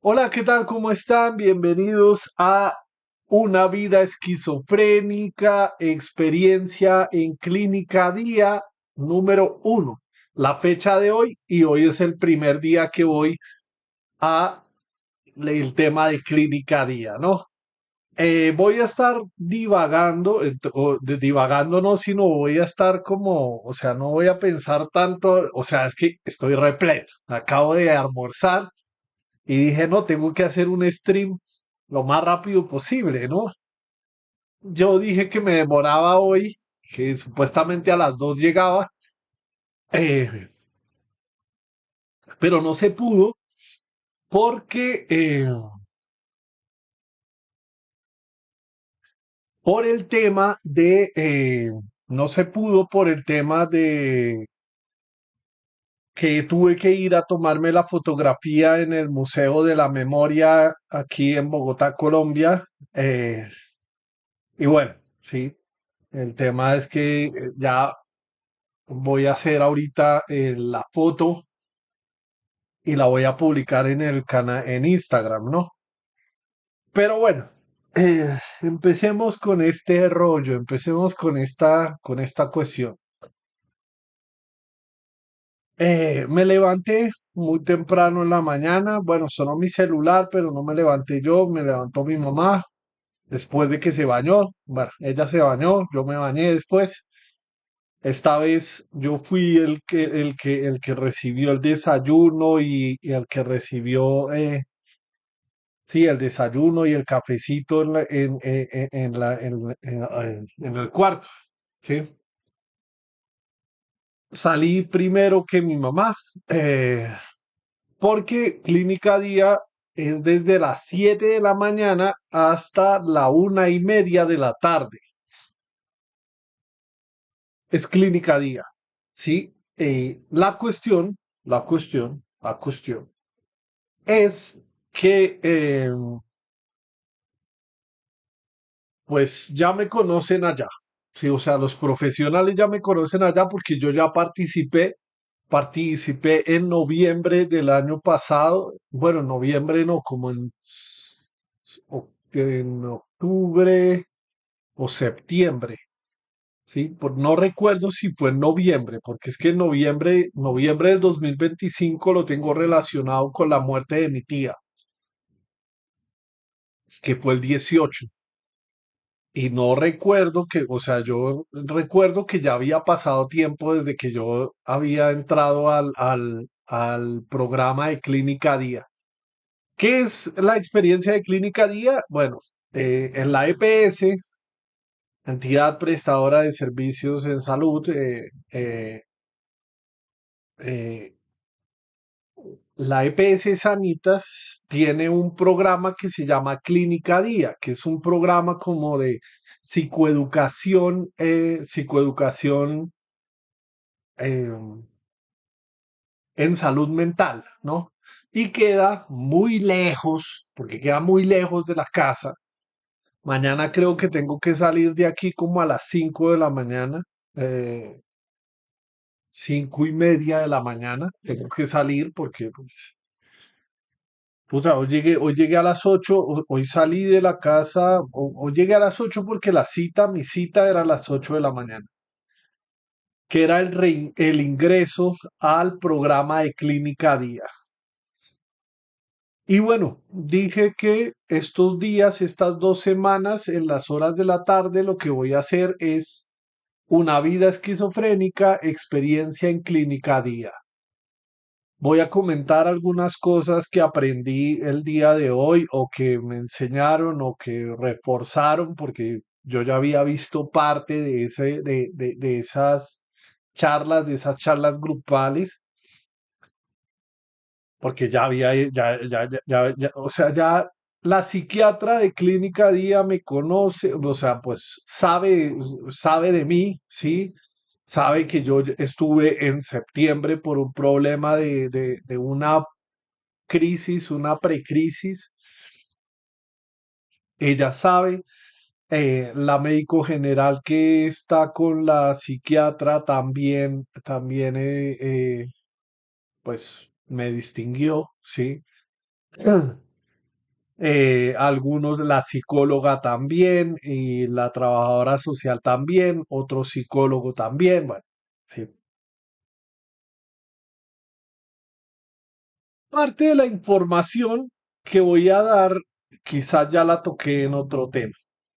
Hola, ¿qué tal? ¿Cómo están? Bienvenidos a Una vida esquizofrénica, experiencia en clínica día número 1. La fecha de hoy y hoy es el primer día que voy a el tema de clínica día, ¿no? Voy a estar divagando, divagando no, sino voy a estar como, o sea, no voy a pensar tanto, o sea, es que estoy repleto. Acabo de almorzar y dije, no, tengo que hacer un stream lo más rápido posible, ¿no? Yo dije que me demoraba hoy, que supuestamente a las 2 llegaba, eh, pero no se pudo porque por el tema de, no se pudo por el tema de que tuve que ir a tomarme la fotografía en el Museo de la Memoria aquí en Bogotá, Colombia. Y bueno, sí, el tema es que ya voy a hacer ahorita la foto y la voy a publicar en el canal en Instagram, ¿no? Pero bueno, empecemos con este rollo, empecemos con esta cuestión. Me levanté muy temprano en la mañana, bueno, sonó mi celular, pero no me levanté yo, me levantó mi mamá después de que se bañó. Bueno, ella se bañó, yo me bañé después. Esta vez yo fui el que recibió el desayuno y el que recibió, sí, el desayuno y el cafecito en el cuarto, ¿sí? Salí primero que mi mamá, eh, porque Clínica Día es desde las 7 de la mañana hasta la 1:30 de la tarde. Es Clínica Día, ¿sí? La cuestión es que pues ya me conocen allá. Sí, o sea, los profesionales ya me conocen allá porque yo ya participé en noviembre del año pasado. Bueno, en noviembre no, como en octubre o septiembre. Sí, no recuerdo si fue en noviembre, porque es que en noviembre del 2025 lo tengo relacionado con la muerte de mi tía, que fue el 18. Y no recuerdo que, o sea, yo recuerdo que ya había pasado tiempo desde que yo había entrado al programa de Clínica Día. ¿Qué es la experiencia de Clínica Día? Bueno, en la EPS, entidad prestadora de servicios en salud, eh, la EPS Sanitas tiene un programa que se llama Clínica Día, que es un programa como de psicoeducación eh, en salud mental, ¿no? Y queda muy lejos, porque queda muy lejos de la casa. Mañana creo que tengo que salir de aquí como a las 5 de la mañana, eh, 5:30 de la mañana. Tengo que salir porque pues, puta, hoy llegué a las 8, hoy salí de la casa, hoy llegué a las 8 porque mi cita era a las 8 de la mañana, que era el ingreso al programa de Clínica Día. Y bueno, dije que estos días, estas 2 semanas, en las horas de la tarde, lo que voy a hacer es una vida esquizofrénica, experiencia en Clínica Día. Voy a comentar algunas cosas que aprendí el día de hoy o que me enseñaron o que reforzaron porque yo ya había visto parte de esas charlas grupales, porque ya había, o sea, ya la psiquiatra de Clínica Día me conoce, o sea, pues sabe de mí, ¿sí? Sabe que yo estuve en septiembre por un problema de una crisis, una precrisis. Ella sabe, la médico general que está con la psiquiatra también, pues me distinguió, ¿sí? algunos, la psicóloga también, y la trabajadora social también, otro psicólogo también, bueno, sí. Parte de la información que voy a dar, quizás ya la toqué en otro tema,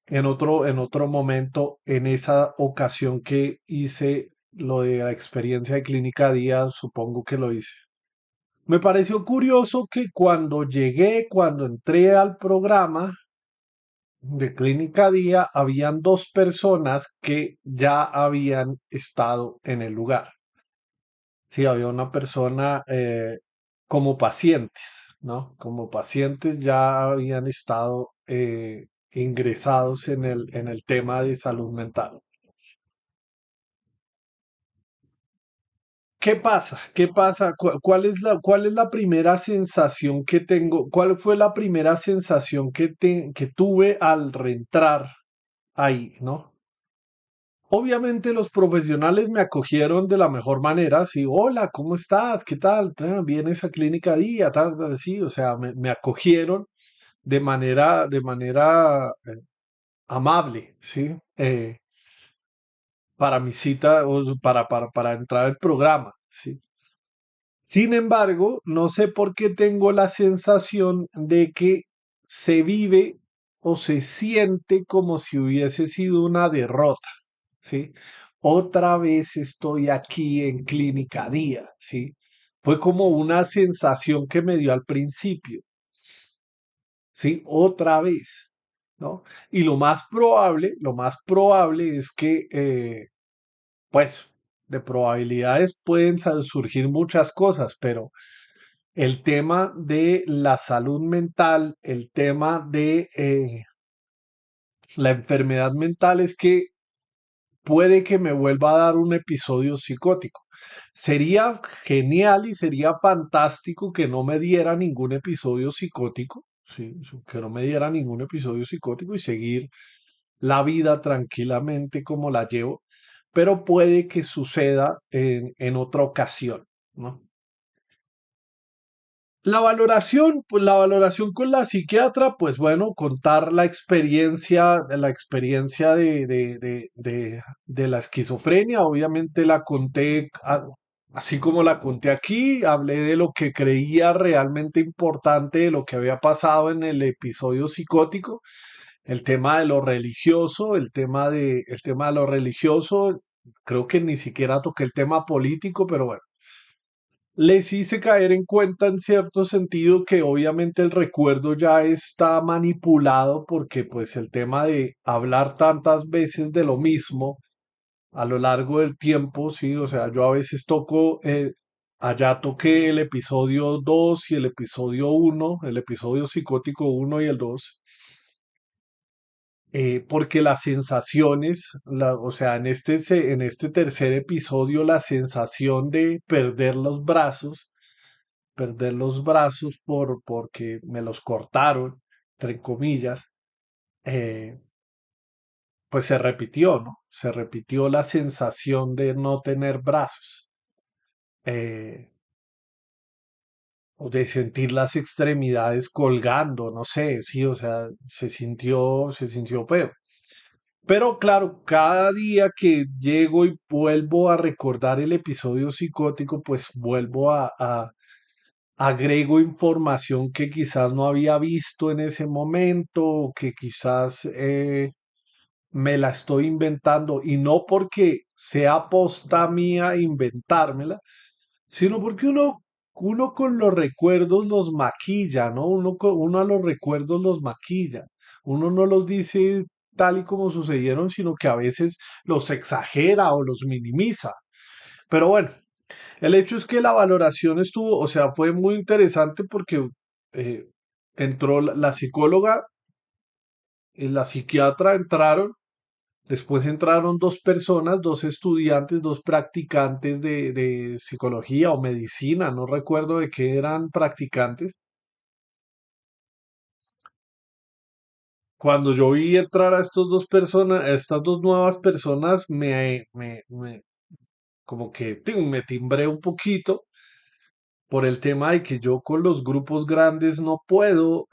en otro momento, en esa ocasión que hice lo de la experiencia de clínica día, supongo que lo hice. Me pareció curioso que cuando entré al programa de clínica día, habían dos personas que ya habían estado en el lugar. Sí, había una persona como pacientes, ¿no? Como pacientes ya habían estado ingresados en el tema de salud mental. ¿Qué pasa? ¿Qué pasa? Cuál es la primera sensación que tengo? ¿Cuál fue la primera sensación que tuve al reentrar ahí, ¿no? Obviamente los profesionales me acogieron de la mejor manera, sí, hola, ¿cómo estás? ¿Qué tal? ¿Vienes a clínica día? Tal, tal, sí, o sea, me acogieron de manera amable, ¿sí? Para mi cita, para entrar al programa, ¿sí? Sin embargo, no sé por qué tengo la sensación de que se vive o se siente como si hubiese sido una derrota, ¿sí? Otra vez estoy aquí en Clínica Día, ¿sí? Fue como una sensación que me dio al principio, ¿sí? Otra vez, ¿no? Y lo más probable es que, pues, de probabilidades pueden surgir muchas cosas, pero el tema de la salud mental, el tema de la enfermedad mental es que puede que me vuelva a dar un episodio psicótico. Sería genial y sería fantástico que no me diera ningún episodio psicótico, ¿sí? Que no me diera ningún episodio psicótico y seguir la vida tranquilamente como la llevo, pero puede que suceda en otra ocasión, ¿no? La valoración con la psiquiatra, pues bueno, contar la experiencia de la esquizofrenia, obviamente la conté, así como la conté aquí, hablé de lo que creía realmente importante, de lo que había pasado en el episodio psicótico, el tema de lo religioso, el tema de lo religioso, creo que ni siquiera toqué el tema político, pero bueno. Les hice caer en cuenta en cierto sentido que obviamente el recuerdo ya está manipulado porque pues el tema de hablar tantas veces de lo mismo a lo largo del tiempo, sí, o sea, yo a veces toco, allá toqué el episodio 2 y el episodio uno, el episodio psicótico uno y el 2, porque las sensaciones, o sea, en este tercer episodio la sensación de perder los brazos porque me los cortaron, entre comillas, eh, pues se repitió, ¿no? Se repitió la sensación de no tener brazos, eh, o de sentir las extremidades colgando, no sé, sí, o sea, se sintió feo. Pero claro, cada día que llego y vuelvo a recordar el episodio psicótico, pues vuelvo agrego información que quizás no había visto en ese momento, o que quizás me la estoy inventando, y no porque sea posta mía inventármela, sino porque uno con los recuerdos los maquilla, ¿no? Uno a los recuerdos los maquilla. Uno no los dice tal y como sucedieron, sino que a veces los exagera o los minimiza. Pero bueno, el hecho es que la valoración estuvo, o sea, fue muy interesante porque eh, entró la psicóloga y la psiquiatra entraron, después entraron dos personas, dos estudiantes, dos practicantes de psicología o medicina, no recuerdo de qué eran practicantes. Cuando yo vi entrar a estos dos personas, a estas dos nuevas personas, como que me timbré un poquito por el tema de que yo con los grupos grandes no puedo.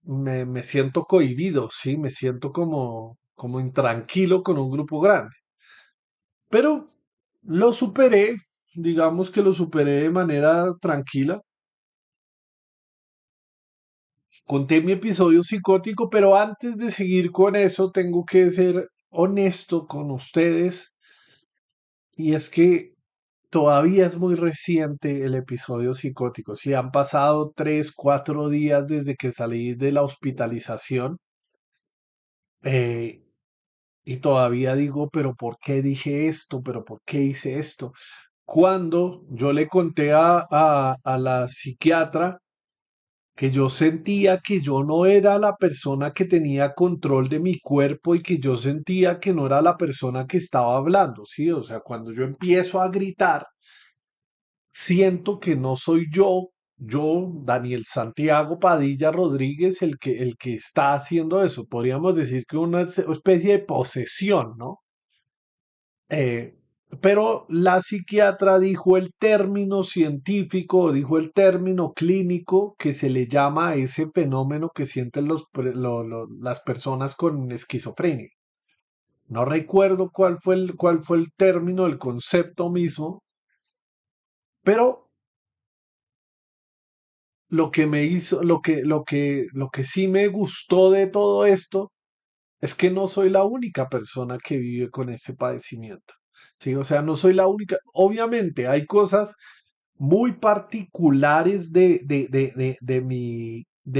me siento cohibido, sí, me siento como intranquilo con un grupo grande. Pero lo superé, digamos que lo superé de manera tranquila. Conté mi episodio psicótico, pero antes de seguir con eso, tengo que ser honesto con ustedes. Y es que todavía es muy reciente el episodio psicótico. Si han pasado 3, 4 días desde que salí de la hospitalización, eh, y todavía digo, pero ¿por qué dije esto? ¿Pero por qué hice esto? Cuando yo le conté a la psiquiatra que yo sentía que yo no era la persona que tenía control de mi cuerpo y que yo sentía que no era la persona que estaba hablando, ¿sí? O sea, cuando yo empiezo a gritar, siento que no soy yo, Daniel Santiago Padilla Rodríguez, el que está haciendo eso. Podríamos decir que una especie de posesión, ¿no? Eh, pero la psiquiatra dijo el término científico, dijo el término clínico que se le llama a ese fenómeno que sienten las personas con esquizofrenia. No recuerdo cuál fue el término, el concepto mismo, pero lo que me hizo, lo que sí me gustó de todo esto es que no soy la única persona que vive con este padecimiento. Sí, o sea, no soy la única. Obviamente hay cosas muy particulares de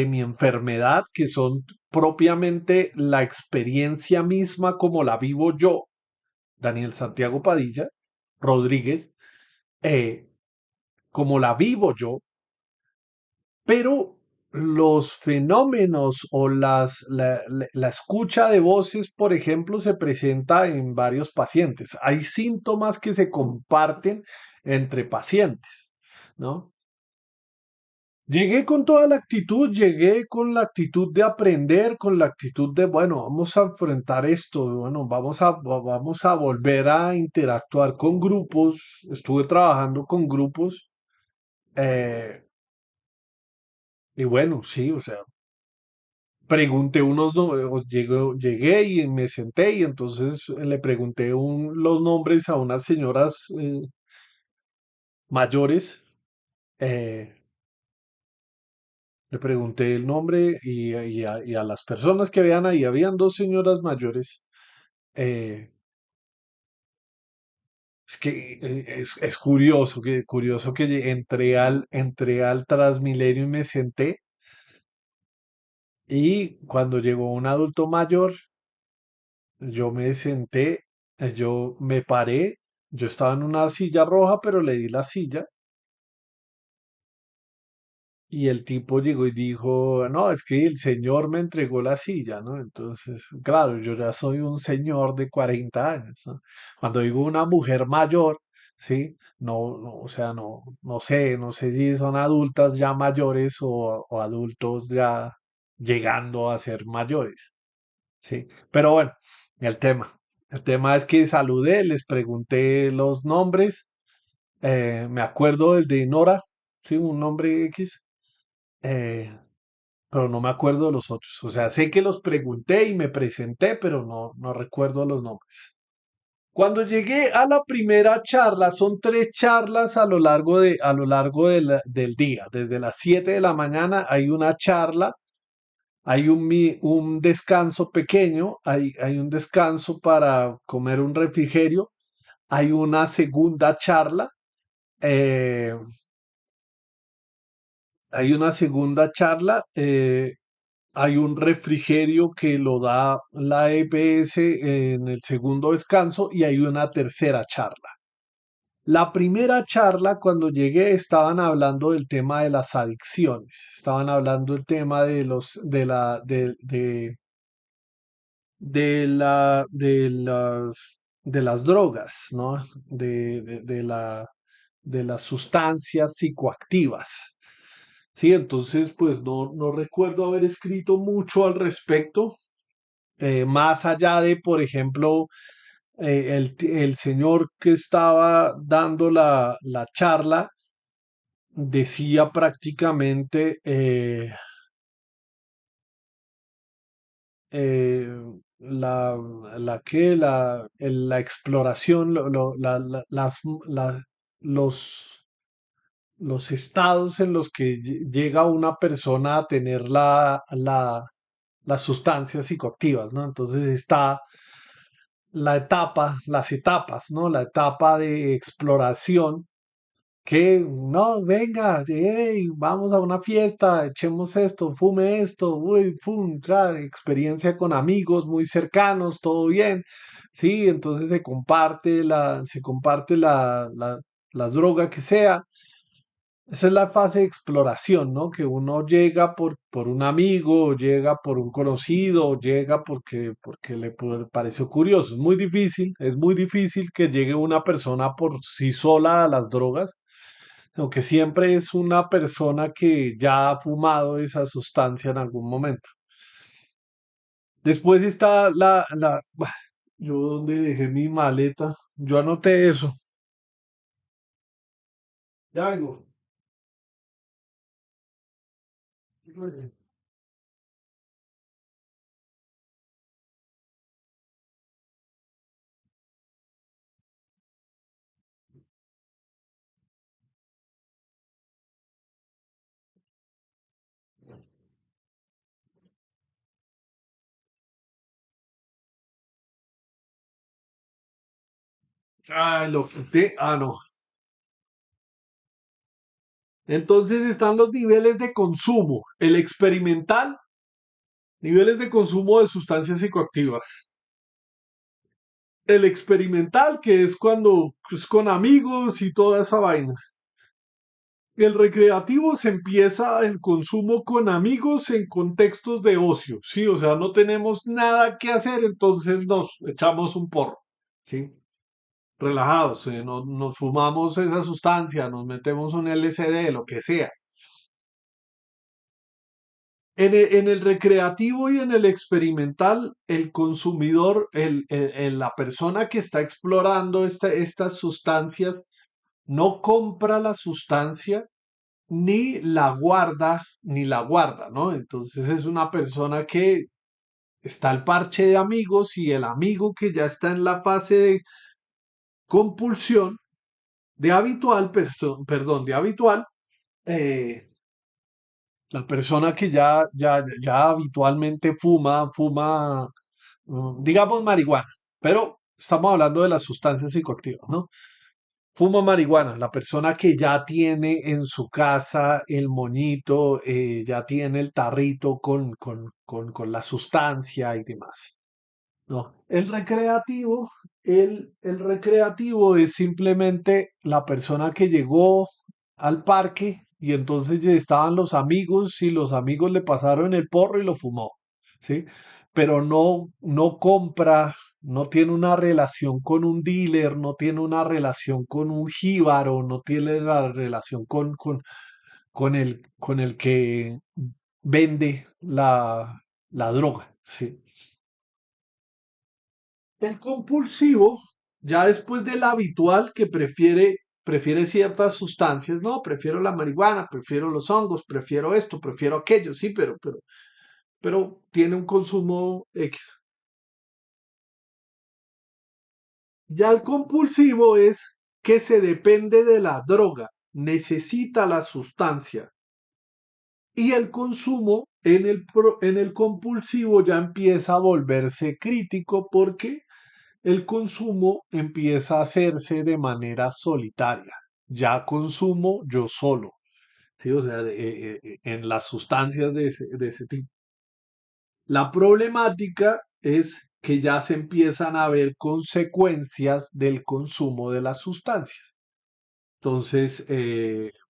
mi enfermedad que son propiamente la experiencia misma como la vivo yo, Daniel Santiago Padilla Rodríguez, eh, como la vivo yo, pero los fenómenos o la escucha de voces, por ejemplo, se presenta en varios pacientes. Hay síntomas que se comparten entre pacientes, ¿no? Llegué con toda la actitud, llegué con la actitud de aprender, con la actitud de, bueno, vamos a enfrentar esto, bueno, vamos a volver a interactuar con grupos. Estuve trabajando con grupos, eh, y bueno, sí, o sea, pregunté llegué y me senté y entonces le pregunté los nombres a unas señoras mayores. eh, Le pregunté el nombre y a las personas que habían ahí, habían dos señoras mayores. eh, es que es curioso que entré al Transmilenio y me senté, y cuando llegó un adulto mayor, yo me senté, yo me paré, yo estaba en una silla roja, pero le di la silla. Y el tipo llegó y dijo, no, es que el señor me entregó la silla, ¿no? Entonces, claro, yo ya soy un señor de 40 años, ¿no? Cuando digo una mujer mayor, ¿sí? No, no, o sea, no sé si son adultas ya mayores o adultos ya llegando a ser mayores, ¿sí? Pero bueno, el tema. El tema es que saludé, les pregunté los nombres, me acuerdo del de Nora, ¿sí? Un nombre X. eh, pero no me acuerdo de los otros. O sea, sé que los pregunté y me presenté, pero no recuerdo los nombres. Cuando llegué a la primera charla, son 3 charlas a lo largo del día. Desde las 7 de la mañana hay una charla, hay un descanso pequeño, hay un descanso para comer un refrigerio, hay una segunda charla, eh, hay un refrigerio que lo da la EPS en el segundo descanso, y hay una tercera charla. La primera charla, cuando llegué, estaban hablando del tema de las adicciones, estaban hablando del tema de las drogas, ¿no? De las sustancias psicoactivas. Sí, entonces, pues no recuerdo haber escrito mucho al respecto, más allá de, por ejemplo, el señor que estaba dando la charla decía prácticamente, eh, la, la exploración, los, los estados en los que llega una persona a tener las sustancias psicoactivas, ¿no? Entonces está las etapas, ¿no? La etapa de exploración que no, venga, hey, vamos a una fiesta, echemos esto, fume esto, uy, pum, experiencia con amigos muy cercanos, todo bien, sí, entonces se comparte la droga que sea. Esa es la fase de exploración, ¿no? Que uno llega por un amigo, llega por un conocido, llega porque pareció curioso. Es muy difícil que llegue una persona por sí sola a las drogas, aunque siempre es una persona que ya ha fumado esa sustancia en algún momento. Después está yo donde dejé mi maleta, yo anoté eso. Ya vengo. Ah, lo quité. Ah, no. Entonces están los niveles de consumo. El experimental, niveles de consumo de sustancias psicoactivas. El experimental, que es cuando es con amigos y toda esa vaina. El recreativo se empieza el consumo con amigos en contextos de ocio, ¿sí? O sea, no tenemos nada que hacer, entonces nos echamos un porro, ¿sí? Relajados, nos fumamos esa sustancia, nos metemos un LSD, lo que sea. En el recreativo y en el experimental, el consumidor, la persona que está explorando estas sustancias, no compra la sustancia ni la guarda, ¿no? Entonces es una persona que está al parche de amigos y el amigo que ya está en la fase de compulsión, de habitual, eh, la persona que ya habitualmente fuma, digamos marihuana, pero estamos hablando de las sustancias psicoactivas, ¿no? Fuma marihuana, la persona que ya tiene en su casa el moñito, ya tiene el tarrito con la sustancia y demás. No, el recreativo es simplemente la persona que llegó al parque y entonces ya estaban los amigos y los amigos le pasaron el porro y lo fumó, ¿sí? Pero no compra, no tiene una relación con un dealer, no tiene una relación con un jíbaro, no tiene la relación con el que vende la droga, ¿sí? El compulsivo, ya después del habitual que prefiere ciertas sustancias, no, prefiero la marihuana, prefiero los hongos, prefiero esto, prefiero aquello, sí, pero tiene un consumo X. Ya el compulsivo es que se depende de la droga, necesita la sustancia. Y el consumo en el compulsivo ya empieza a volverse crítico porque el consumo empieza a hacerse de manera solitaria. Ya consumo yo solo, ¿sí? O sea, en las sustancias de ese tipo. La problemática es que ya se empiezan a ver consecuencias del consumo de las sustancias. Entonces,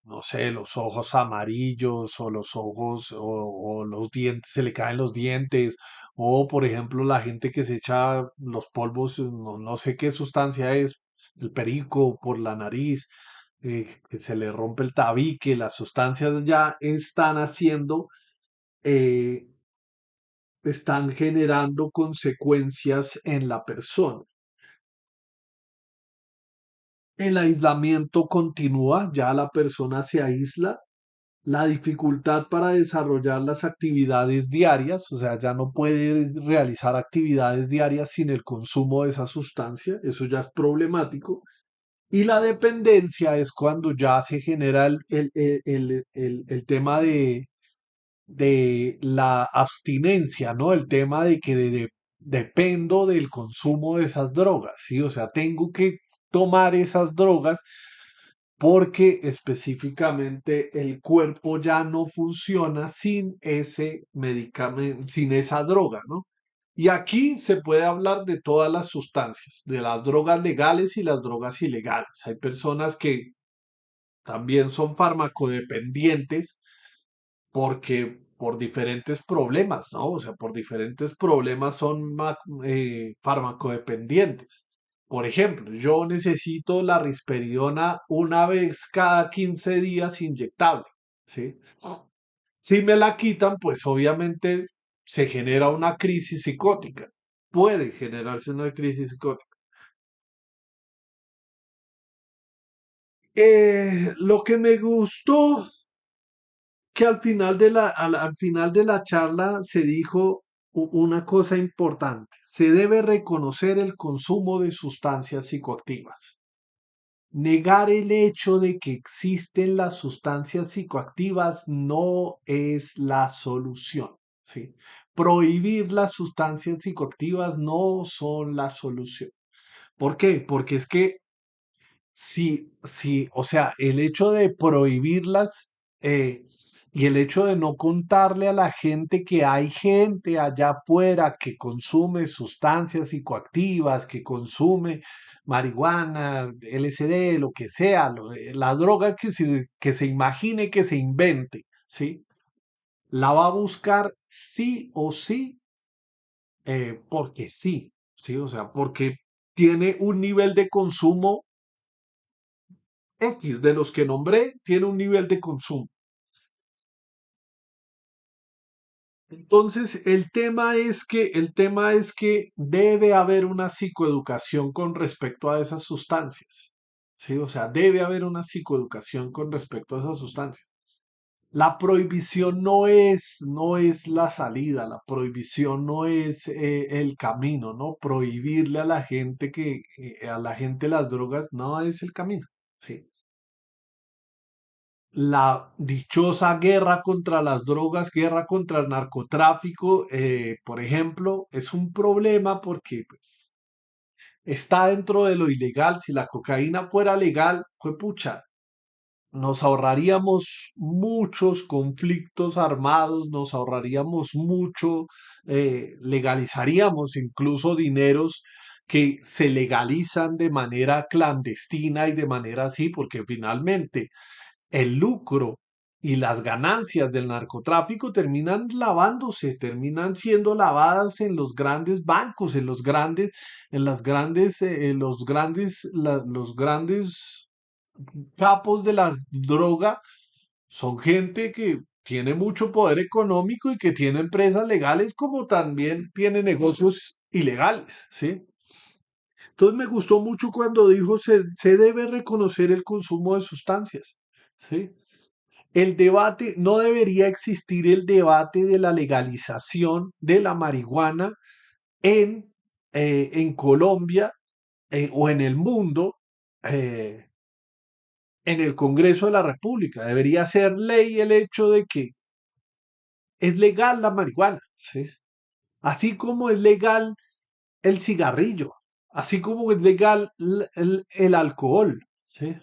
no sé, los ojos amarillos o los ojos o los dientes, se le caen los dientes, o por ejemplo la gente que se echa los polvos, no sé qué sustancia es, el perico por la nariz, que se le rompe el tabique, las sustancias ya están haciendo, eh, están generando consecuencias en la persona. El aislamiento continúa, ya la persona se aísla. la dificultad para desarrollar las actividades diarias, o sea, ya no puedes realizar actividades diarias sin el consumo de esa sustancia, eso ya es problemático. Y la dependencia es cuando ya se genera el tema de la abstinencia, ¿no? El tema de que dependo del consumo de esas drogas, ¿sí? O sea, tengo que tomar esas drogas porque específicamente el cuerpo ya no funciona sin ese medicamento, sin esa droga, ¿no? Y aquí se puede hablar de todas las sustancias, de las drogas legales y las drogas ilegales. Hay personas que también son farmacodependientes porque por diferentes problemas, ¿no? O sea, por diferentes problemas son farmacodependientes. Por ejemplo, yo necesito la risperidona una vez cada 15 días inyectable, ¿sí? Si me la quitan, pues obviamente se genera una crisis psicótica. Puede generarse una crisis psicótica. Lo que me gustó que al final de la charla se dijo una cosa importante. Se debe reconocer el consumo de sustancias psicoactivas. Negar el hecho de que existen las sustancias psicoactivas no es la solución, ¿sí? Prohibir las sustancias psicoactivas no son la solución. ¿Por qué? Porque es que sí, sí, o sea, el hecho de prohibirlas y el hecho de no contarle a la gente que hay gente allá afuera que consume sustancias psicoactivas, que consume marihuana, LSD, lo que sea, la droga que se imagine, que se invente, ¿sí? La va a buscar sí o sí, porque sí, ¿sí? O sea, porque tiene un nivel de consumo X de los que nombré tiene un nivel de consumo. Entonces, el tema es que debe haber una psicoeducación con respecto a esas sustancias. Sí, o sea, debe haber una psicoeducación con respecto a esas sustancias. La prohibición no es la salida, la prohibición no es el camino, ¿no? Prohibirle a la gente las drogas no es el camino. Sí. La dichosa guerra contra las drogas, guerra contra el narcotráfico, por ejemplo, es un problema porque pues, está dentro de lo ilegal. Si la cocaína fuera legal, fue pucha, nos ahorraríamos muchos conflictos armados, nos ahorraríamos mucho, legalizaríamos incluso dineros que se legalizan de manera clandestina y de manera así, porque finalmente el lucro y las ganancias del narcotráfico terminan lavándose, terminan siendo lavadas en los grandes bancos, los grandes capos de la droga son gente que tiene mucho poder económico y que tiene empresas legales como también tiene negocios ilegales, ¿sí? Entonces me gustó mucho cuando dijo se debe reconocer el consumo de sustancias, ¿sí? El debate, no debería existir el debate de la legalización de la marihuana en Colombia o en el mundo, eh, en el Congreso de la República. Debería ser ley el hecho de que es legal la marihuana, ¿sí? Así como es legal el cigarrillo, así como es legal el alcohol, ¿sí?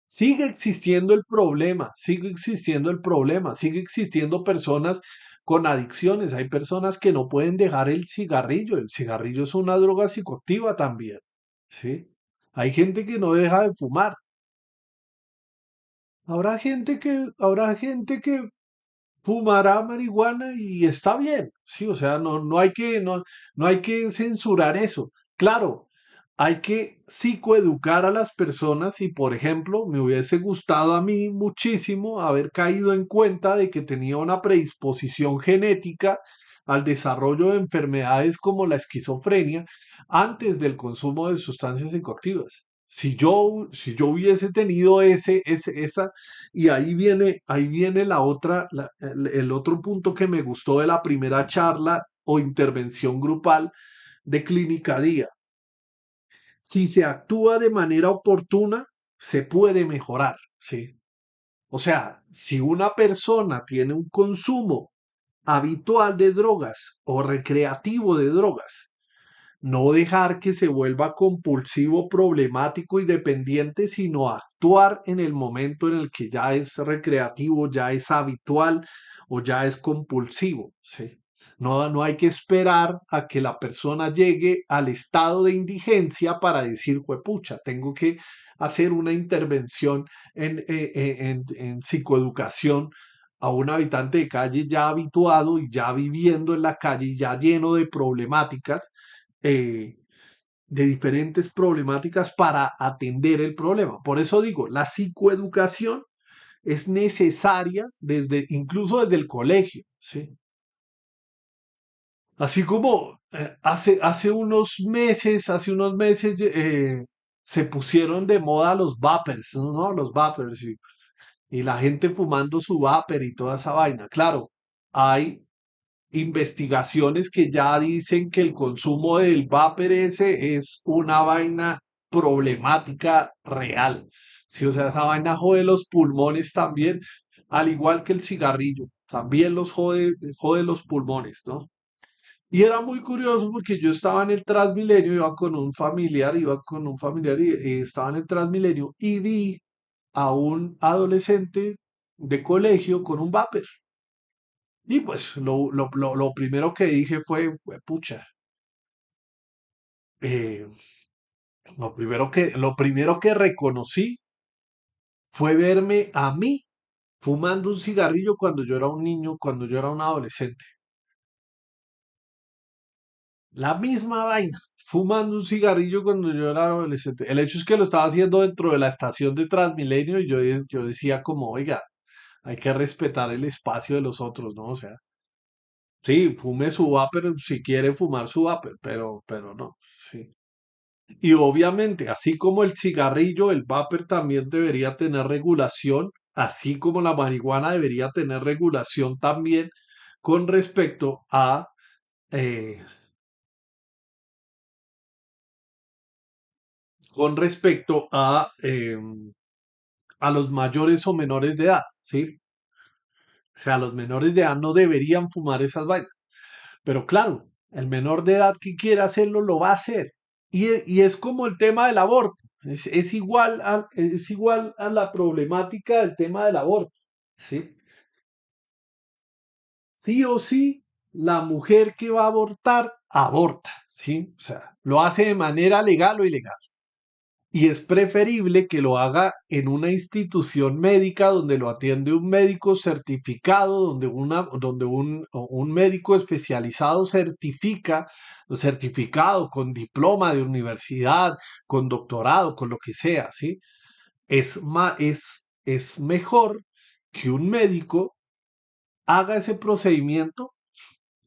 Sigue existiendo el problema, sigue existiendo el problema, sigue existiendo personas con adicciones. Hay personas que no pueden dejar el cigarrillo. El cigarrillo es una droga psicoactiva también, ¿sí? Hay gente que no deja de fumar. Habrá gente que fumará marihuana y está bien, sí, o sea, no hay que censurar eso. Claro, hay que psicoeducar a las personas y, por ejemplo, me hubiese gustado a mí muchísimo haber caído en cuenta de que tenía una predisposición genética al desarrollo de enfermedades como la esquizofrenia antes del consumo de sustancias psicoactivas. Si yo hubiese tenido esa, y ahí viene la otra, el otro punto que me gustó de la primera charla o intervención grupal de Clínica Día. Si se actúa de manera oportuna, se puede mejorar, ¿sí? O sea, si una persona tiene un consumo habitual de drogas o recreativo de drogas, no dejar que se vuelva compulsivo, problemático y dependiente, sino actuar en el momento en el que ya es recreativo, ya es habitual o ya es compulsivo, ¿sí? No, no hay que esperar a que la persona llegue al estado de indigencia para decir, juepucha, tengo que hacer una intervención en psicoeducación a un habitante de calle ya habituado y ya viviendo en la calle, ya lleno de problemáticas, eh, de diferentes problemáticas para atender el problema. Por eso digo, la psicoeducación es necesaria incluso desde el colegio, ¿sí? Así como hace unos meses se pusieron de moda los vapers, ¿no? Los vapers y la gente fumando su vapor y toda esa vaina. Claro, hay investigaciones que ya dicen que el consumo del vapor ese es una vaina problemática real. Sí, o sea, esa vaina jode los pulmones también, al igual que el cigarrillo, también jode los pulmones, ¿no? Y era muy curioso porque yo estaba en el Transmilenio, iba con un familiar y estaba en el Transmilenio y vi a un adolescente de colegio con un vapor. Y pues lo primero que dije fue, pucha, eh, lo primero que reconocí fue verme a mí fumando un cigarrillo cuando yo era un niño, cuando yo era un adolescente. La misma vaina, fumando un cigarrillo cuando yo era adolescente. El hecho es que lo estaba haciendo dentro de la estación de Transmilenio y yo decía como, oiga, hay que respetar el espacio de los otros, ¿no? O sea, sí, fume su vapor si quiere fumar su vapor, pero no, sí. Y obviamente, así como el cigarrillo, el vapor también debería tener regulación, así como la marihuana debería tener regulación también con respecto eh, a los mayores o menores de edad, ¿sí? O sea, los menores de edad no deberían fumar esas vainas. Pero claro, el menor de edad que quiera hacerlo lo va a hacer. Y es como el tema del aborto. Es igual a la problemática del tema del aborto. ¿Sí? Sí o sí, la mujer que va a abortar, aborta. ¿Sí? O sea, lo hace de manera legal o ilegal. Y es preferible que lo haga en una institución médica donde lo atiende un médico certificado, donde un médico especializado certificado con diploma de universidad, con doctorado, con lo que sea, ¿sí? Es mejor que un médico haga ese procedimiento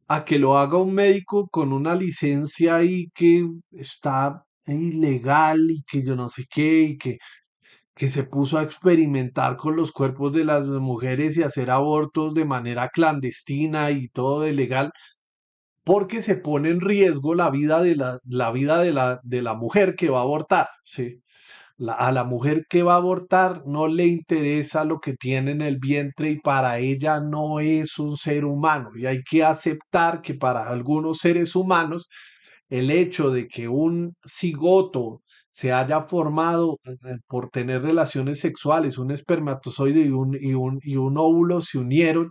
a que lo haga un médico con una licencia ahí que está ilegal y que yo no sé qué y que se puso a experimentar con los cuerpos de las mujeres y hacer abortos de manera clandestina y todo de legal, porque se pone en riesgo la vida de la mujer que va a abortar, ¿sí? A la mujer que va a abortar no le interesa lo que tiene en el vientre y para ella no es un ser humano. Y hay que aceptar que para algunos seres humanos el hecho de que un cigoto se haya formado por tener relaciones sexuales, un espermatozoide y un óvulo se unieron,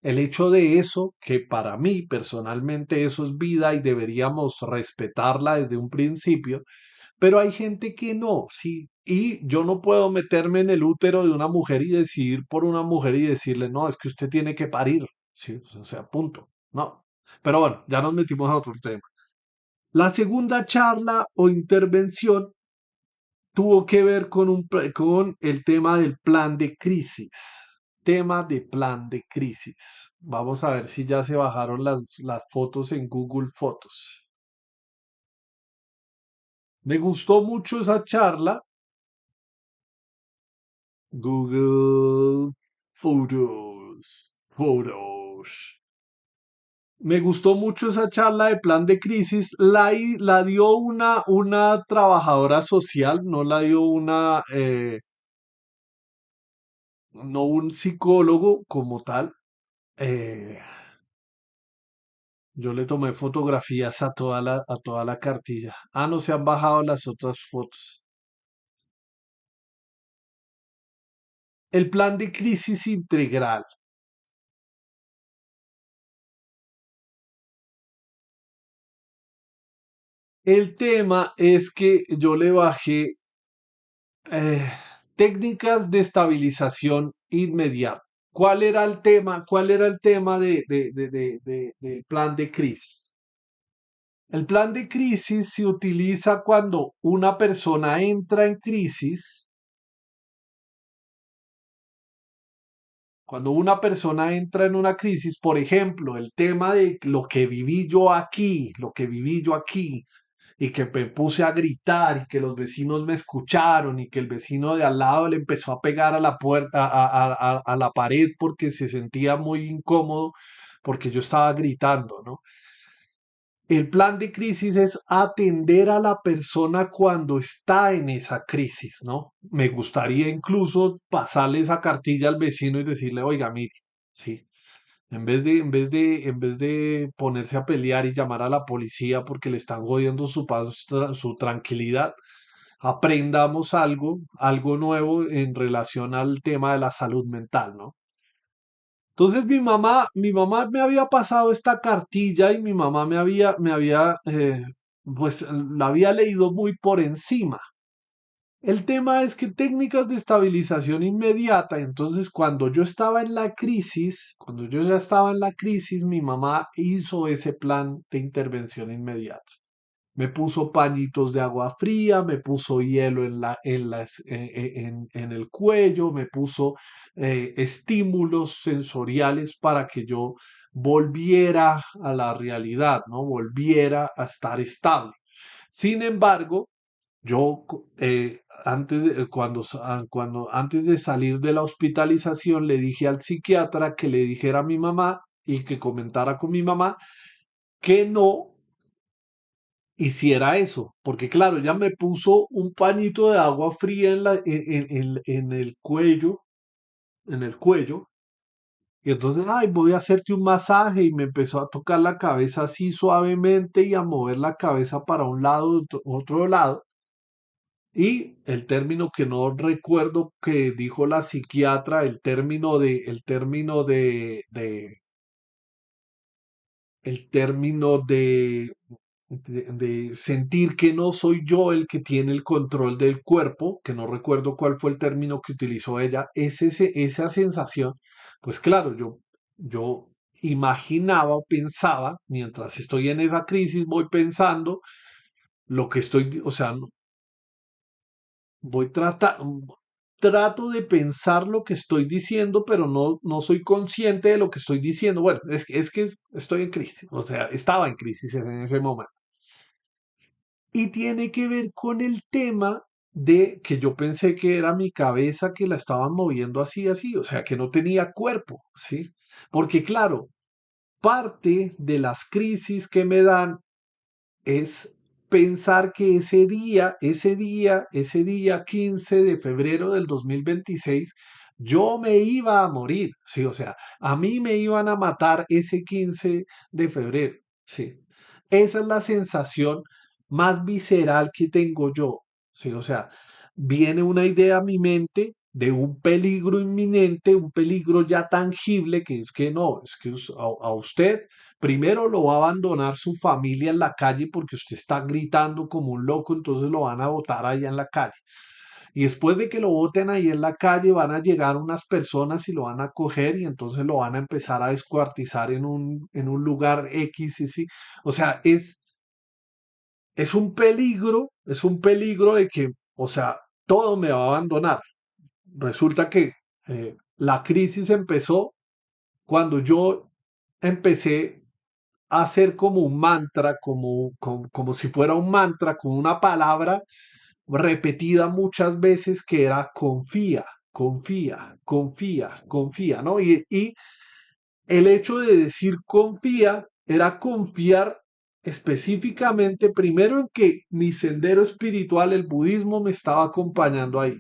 el hecho de eso, que para mí personalmente eso es vida y deberíamos respetarla desde un principio, pero hay gente que no, sí. Y yo no puedo meterme en el útero de una mujer y decidir por una mujer y decirle, no, es que usted tiene que parir. Sí, o sea, punto. No. Pero bueno, ya nos metimos a otro tema. La segunda charla o intervención tuvo que ver con el tema del plan de crisis. Tema de plan de crisis. Vamos a ver si ya se bajaron las fotos en Google Fotos. Me gustó mucho esa charla Google Photos. Photos. Me gustó mucho esa charla de plan de crisis. La dio una trabajadora social, no la dio no un psicólogo como tal. Eh, yo le tomé fotografías a a toda la cartilla. Ah, no se han bajado las otras fotos. El plan de crisis integral. El tema es que yo le bajé eh, técnicas de estabilización inmediata. ¿Cuál era el tema? ¿Cuál era el tema del plan de crisis? El plan de crisis se utiliza cuando una persona entra en crisis. Cuando una persona entra en una crisis, por ejemplo, el tema de lo que viví yo aquí, lo que viví yo aquí, y que me puse a gritar y que los vecinos me escucharon y que el vecino de al lado le empezó a pegar a la puerta, a la pared porque se sentía muy incómodo porque yo estaba gritando, ¿no? El plan de crisis es atender a la persona cuando está en esa crisis, ¿no? Me gustaría incluso pasarle esa cartilla al vecino y decirle, oiga, mire, sí, en vez de ponerse a pelear y llamar a la policía porque le están jodiendo su paz, su tranquilidad, aprendamos algo nuevo en relación al tema de la salud mental, ¿no? Entonces mi mamá me había pasado esta cartilla y mi mamá pues la había leído muy por encima. El tema es que técnicas de estabilización inmediata, entonces cuando yo estaba en la crisis, cuando yo ya estaba en la crisis, mi mamá hizo ese plan de intervención inmediata. Me puso pañitos de agua fría, me puso hielo en el cuello, me puso estímulos sensoriales para que yo volviera a la realidad, ¿no? Volviera a estar estable. Sin embargo, antes de salir de la hospitalización le dije al psiquiatra que le dijera a mi mamá y que comentara con mi mamá que no hiciera eso, porque claro, ella me puso un pañito de agua fría en el cuello, y entonces, ay, voy a hacerte un masaje, y me empezó a tocar la cabeza así suavemente y a mover la cabeza para un lado, otro lado. Y el término que no recuerdo que dijo la psiquiatra, el término de sentir que no soy yo el que tiene el control del cuerpo, que no recuerdo cuál fue el término que utilizó ella, esa sensación, pues claro, yo imaginaba o pensaba, mientras estoy en esa crisis, voy pensando lo que estoy, o sea, voy trato de pensar lo que estoy diciendo, pero no soy consciente de lo que estoy diciendo. Bueno, es que estoy en crisis, o sea, estaba en crisis en ese momento. Y tiene que ver con el tema de que yo pensé que era mi cabeza que la estaban moviendo así, así, o sea, que no tenía cuerpo, ¿sí? Porque claro, parte de las crisis que me dan es pensar que ese día 15 de febrero del 2026, yo me iba a morir, sí, o sea, a mí me iban a matar ese 15 de febrero, sí. Esa es la sensación más visceral que tengo yo, sí, o sea, viene una idea a mi mente de un peligro inminente, un peligro ya tangible, que es que no, es que a usted primero lo va a abandonar su familia en la calle porque usted está gritando como un loco, entonces lo van a botar allá en la calle. Y después de que lo boten ahí en la calle, van a llegar unas personas y lo van a coger y entonces lo van a empezar a descuartizar en un lugar X y sí. O sea, es un peligro de que, o sea, todo me va a abandonar. Resulta que la crisis empezó cuando yo empecé hacer como un mantra, como si fuera un mantra, con una palabra repetida muchas veces que era confía, confía, confía, confía, ¿no? Y el hecho de decir confía era confiar específicamente primero en que mi sendero espiritual, el budismo, me estaba acompañando ahí.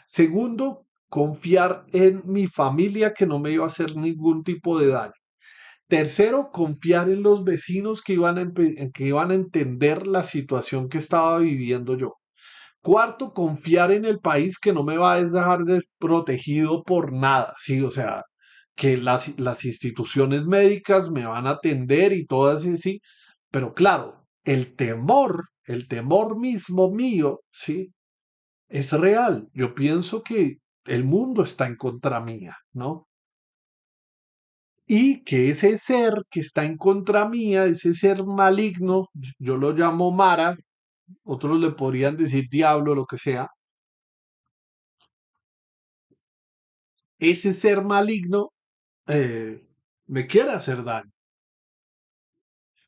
Segundo, confiar en mi familia que no me iba a hacer ningún tipo de daño. Tercero, confiar en los vecinos que que iban a entender la situación que estaba viviendo yo. Cuarto, confiar en el país que no me va a dejar desprotegido por nada, sí, o sea, que las instituciones médicas me van a atender y todas y sí, pero claro, el temor mismo mío, sí, es real. Yo pienso que el mundo está en contra mía, ¿no? Y que ese ser que está en contra mía, ese ser maligno, yo lo llamo Mara, otros le podrían decir diablo, lo que sea, ese ser maligno eh, me quiere hacer daño.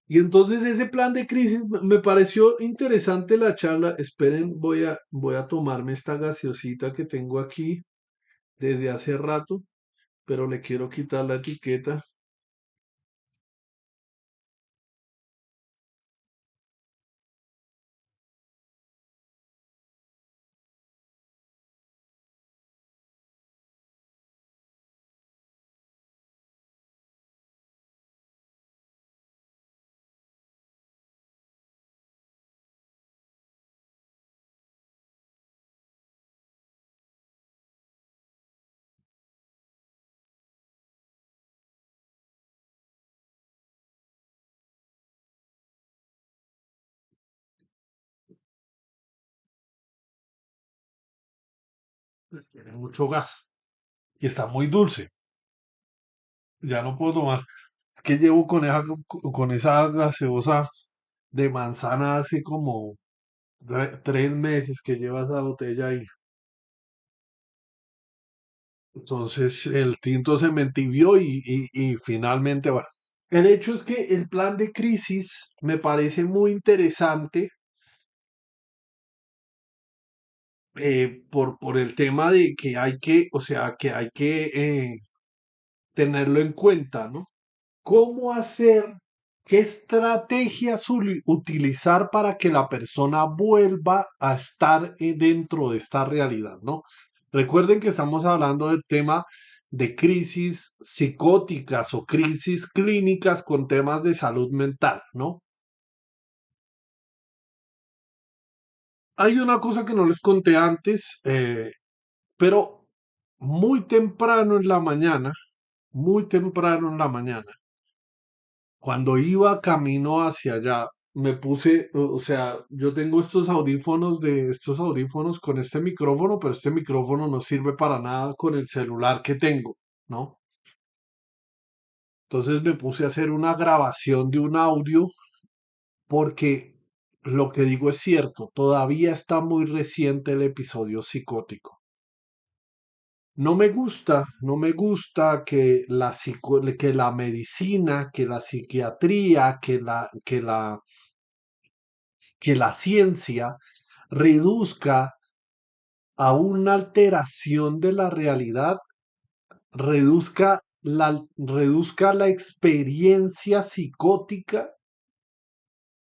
Y entonces ese plan de crisis me pareció interesante la charla. Esperen, voy a tomarme esta gaseosita que tengo aquí desde hace rato, pero le quiero quitar la etiqueta. Pues tiene mucho gas y está muy dulce. Ya no puedo tomar. Es que llevo con esa gaseosa de manzana hace como 3 meses que lleva esa botella ahí. Entonces el tinto se me entibió y finalmente, bueno. El hecho es que el plan de crisis me parece muy interesante por el tema de que hay que, o sea, que hay que tenerlo en cuenta, ¿no? ¿Cómo hacer, qué estrategias utilizar para que la persona vuelva a estar dentro de esta realidad, ¿no? Recuerden que estamos hablando del tema de crisis psicóticas o crisis clínicas con temas de salud mental, ¿no? Hay una cosa que no les conté antes, pero muy temprano en la mañana, muy temprano en la mañana, cuando iba camino hacia allá, me puse, o sea, yo tengo estos audífonos con este micrófono, pero este micrófono no sirve para nada con el celular que tengo, ¿no? Entonces me puse a hacer una grabación de un audio porque lo que digo es cierto, todavía está muy reciente el episodio psicótico. No me gusta que que la medicina, que la psiquiatría, que la ciencia reduzca a una alteración de la realidad, reduzca la experiencia psicótica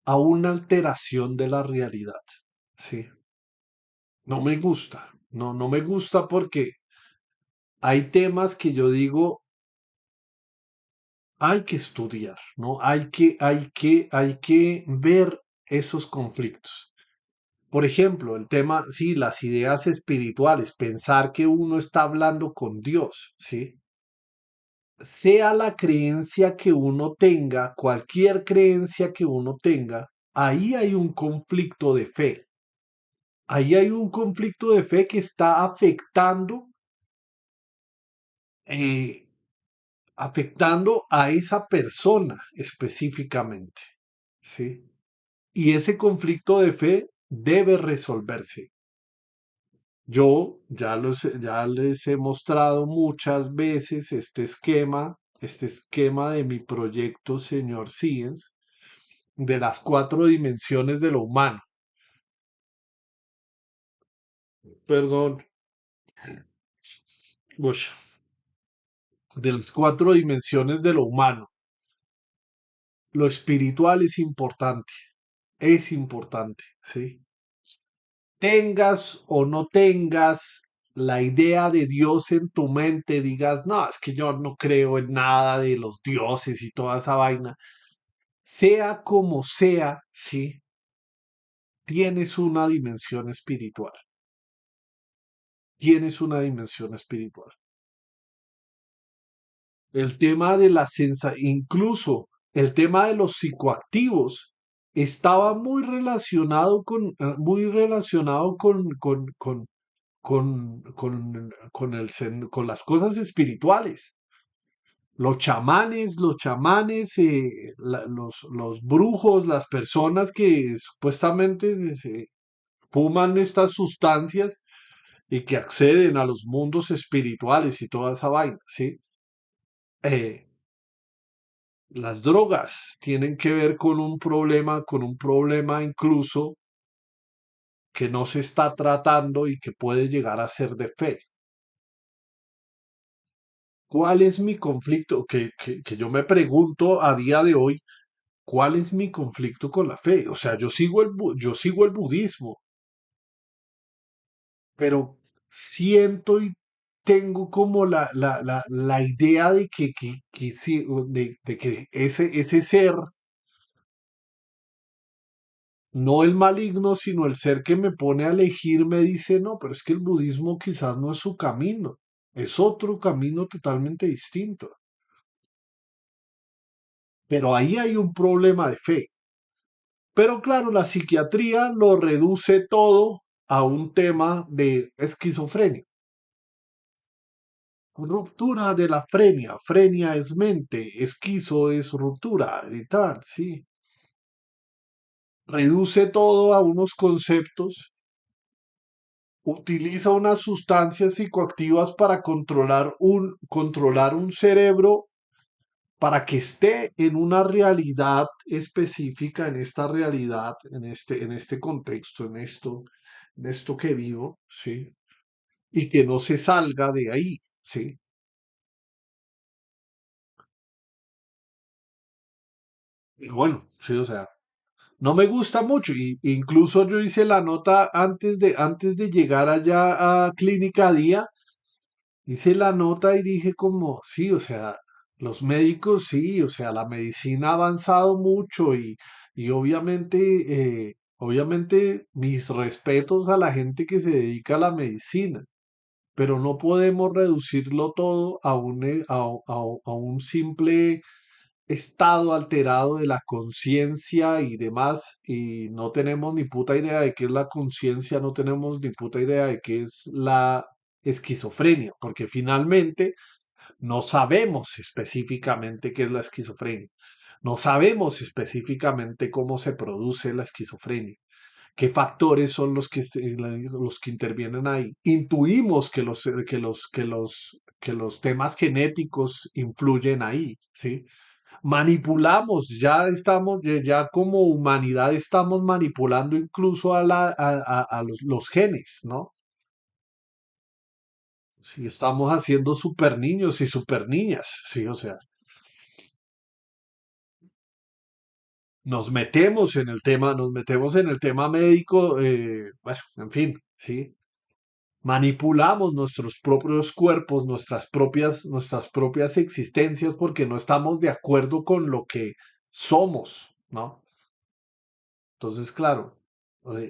a una alteración de la realidad. Sí, no me gusta, no me gusta porque hay temas que yo digo hay que estudiar, ¿no? Hay que ver esos conflictos. Por ejemplo, el tema, sí, las ideas espirituales, pensar que uno está hablando con Dios, ¿sí? Sea la creencia que uno tenga, cualquier creencia que uno tenga, ahí hay un conflicto de fe. Ahí hay un conflicto de fe que está eh, afectando a esa persona específicamente, ¿sí? Y ese conflicto de fe debe resolverse. Yo ya les he mostrado muchas veces este esquema de mi proyecto, señor Science, de las 4 dimensiones de lo humano. Perdón, Ush, de las cuatro dimensiones de lo humano, lo espiritual es importante, ¿sí? Tengas o no tengas la idea de Dios en tu mente, digas, no, es que yo no creo en nada de los dioses y toda esa vaina, sea como sea, ¿sí? Tienes una dimensión espiritual, tienes una dimensión espiritual. El tema de la incluso el tema de los psicoactivos estaba muy relacionado con las cosas espirituales. Los brujos, las personas que supuestamente fuman estas sustancias y que acceden a los mundos espirituales y toda esa vaina, ¿sí? Eh, las drogas tienen que ver con un problema incluso que no se está tratando y que puede llegar a ser de fe. ¿Cuál es mi conflicto? Que yo me pregunto a día de hoy, ¿cuál es mi conflicto con la fe? O sea, yo sigo el budismo, pero siento y tengo como la idea de que sí, de que ese ser, no el maligno, sino el ser que me pone a elegir, me dice, no, pero es que el budismo quizás no es su camino, es otro camino totalmente distinto. Pero ahí hay un problema de fe. Pero claro, la psiquiatría lo reduce todo a un tema de esquizofrenia. Ruptura de la frenia. Frenia es mente, esquizo es ruptura y tal, sí. Reduce todo a unos conceptos, utiliza unas sustancias psicoactivas para controlar un cerebro para que esté en una realidad específica, en esta realidad, en este contexto, en esto que vivo, ¿sí? Y que no se salga de ahí, ¿sí? Y bueno, sí, o sea, no me gusta mucho. Y incluso yo hice la nota antes de llegar allá a Clínica Día, hice la nota y dije como, sí, o sea, los médicos sí, o sea, la medicina ha avanzado mucho y obviamente mis respetos a la gente que se dedica a la medicina, pero no podemos reducirlo todo a un simple estado alterado de la conciencia y demás, y no tenemos ni puta idea de qué es la conciencia, no tenemos ni puta idea de qué es la esquizofrenia, porque finalmente no sabemos específicamente qué es la esquizofrenia, no sabemos específicamente cómo se produce la esquizofrenia. ¿Qué factores son los que intervienen ahí? Intuimos que los temas genéticos influyen ahí, ¿sí? Manipulamos, ya como humanidad estamos manipulando incluso a los genes, ¿no? Sí, estamos haciendo super niños y super niñas, sí, o sea, nos metemos en el tema médico, bueno, en fin, sí, manipulamos nuestros propios cuerpos, nuestras propias existencias porque no estamos de acuerdo con lo que somos, ¿no? Entonces, claro,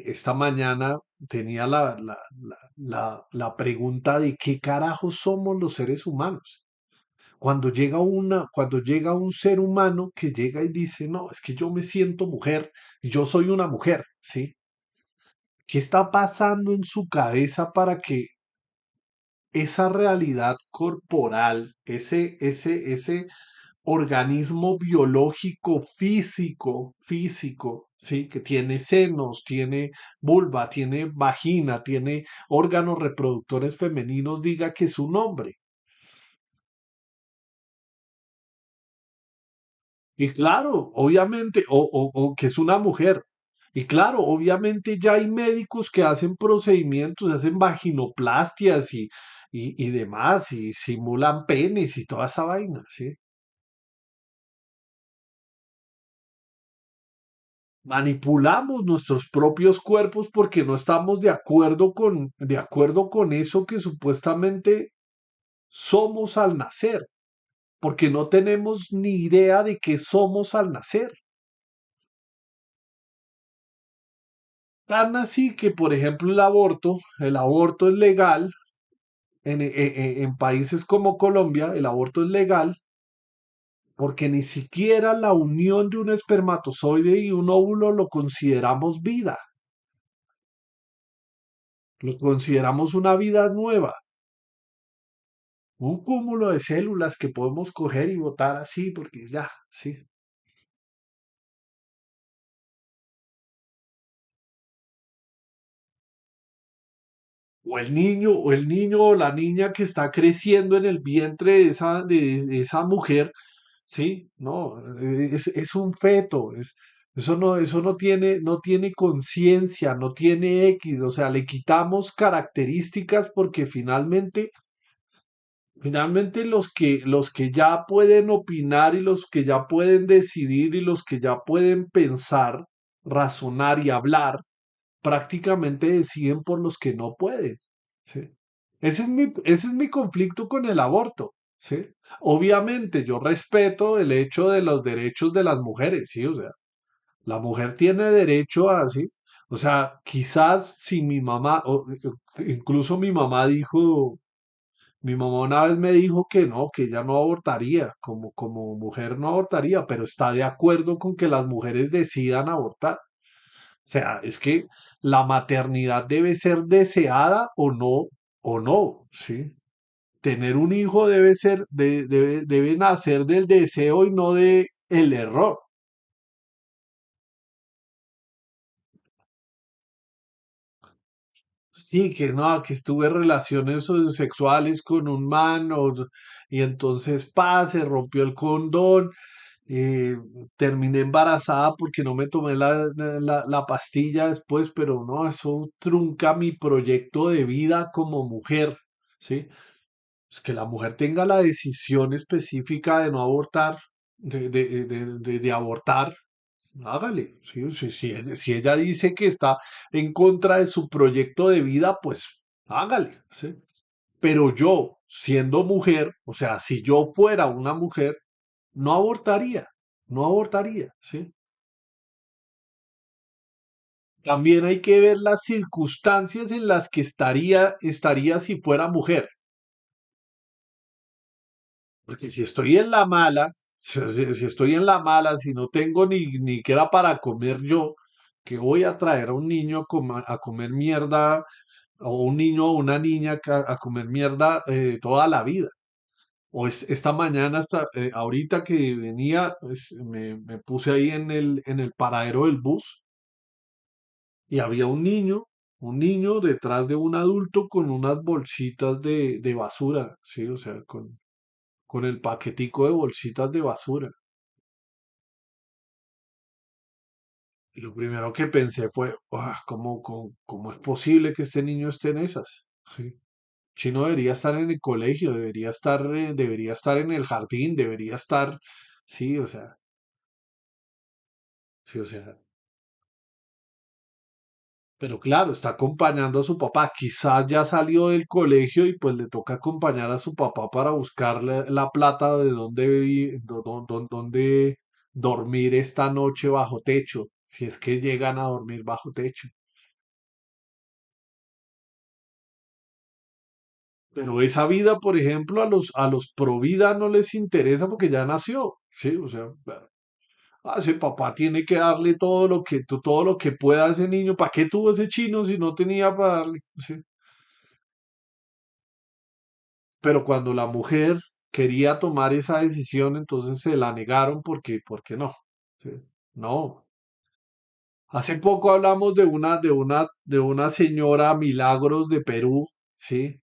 esta mañana tenía la pregunta de qué carajo somos los seres humanos. Cuando llega un ser humano que llega y dice, no, es que yo me siento mujer y yo soy una mujer, ¿sí? ¿Qué está pasando en su cabeza para que esa realidad corporal, ese organismo biológico físico, ¿sí? Que tiene senos, tiene vulva, tiene vagina, tiene órganos reproductores femeninos, diga que es un hombre? Y claro, obviamente, o que es una mujer. Y claro, obviamente ya hay médicos que hacen procedimientos, hacen vaginoplastias y demás, y simulan penes y toda esa vaina, ¿sí? Manipulamos nuestros propios cuerpos porque no estamos de acuerdo con eso que supuestamente somos al nacer, porque no tenemos ni idea de qué somos al nacer. Tan así que, por ejemplo, el aborto es legal en países como Colombia, el aborto es legal porque ni siquiera la unión de un espermatozoide y un óvulo lo consideramos vida, lo consideramos una vida nueva, un cúmulo de células que podemos coger y botar así, porque ya, sí. O el niño o la niña que está creciendo en el vientre de esa mujer, sí, no, es un feto, eso no tiene conciencia, no tiene X, o sea, le quitamos características porque finalmente los que ya pueden opinar y los que ya pueden decidir y los que ya pueden pensar, razonar y hablar, prácticamente deciden por los que no pueden. ¿Sí? Ese es mi conflicto con el aborto. ¿Sí? Obviamente yo respeto el hecho de los derechos de las mujeres, ¿sí? O sea, la mujer tiene derecho a, ¿sí? O sea, quizás si mi mamá, incluso mi mamá una vez me dijo que no, que ella no abortaría, como mujer no abortaría, pero está de acuerdo con que las mujeres decidan abortar. O sea, es que la maternidad debe ser deseada o no, ¿sí? Tener un hijo debe nacer del deseo y no de el error. Sí, que no, que estuve en relaciones sexuales con un man y entonces se rompió el condón, eh, terminé embarazada porque no me tomé la pastilla después, pero no, eso trunca mi proyecto de vida como mujer, ¿sí? Pues que la mujer tenga la decisión específica de no abortar, de abortar, hágale. ¿Sí? Si ella dice que está en contra de su proyecto de vida, pues hágale. ¿Sí? Pero yo, siendo mujer, o sea, si yo fuera una mujer, no abortaría, no abortaría. ¿Sí? También hay que ver las circunstancias en las que estaría si fuera mujer. Porque si estoy en la mala, si estoy en la mala, si no tengo ni que era para comer yo, que voy a traer a un niño a comer mierda, o un niño o una niña a comer mierda toda la vida. Esta mañana, ahorita que venía, pues, me puse ahí en el paradero del bus y había un niño detrás de un adulto con unas bolsitas de basura, ¿sí? O sea, con el paquetico de bolsitas de basura. Y lo primero que pensé fue, ¿cómo es posible que este niño esté en esas? Sí. Chino debería estar en el colegio, debería estar en el jardín, debería estar, sí, o sea, sí, o sea, pero claro, está acompañando a su papá. Quizás ya salió del colegio y pues le toca acompañar a su papá para buscarle la plata de dónde dormir esta noche bajo techo, si es que llegan a dormir bajo techo. Pero esa vida, por ejemplo, a los pro vida no les interesa porque ya nació, ¿sí? O sea, ese papá tiene que darle todo lo que pueda a ese niño. ¿Para qué tuvo ese chino si no tenía para darle? ¿Sí? Pero cuando la mujer quería tomar esa decisión, entonces se la negaron porque no. ¿Sí? No. Hace poco hablamos de una señora Milagros de Perú, ¿sí?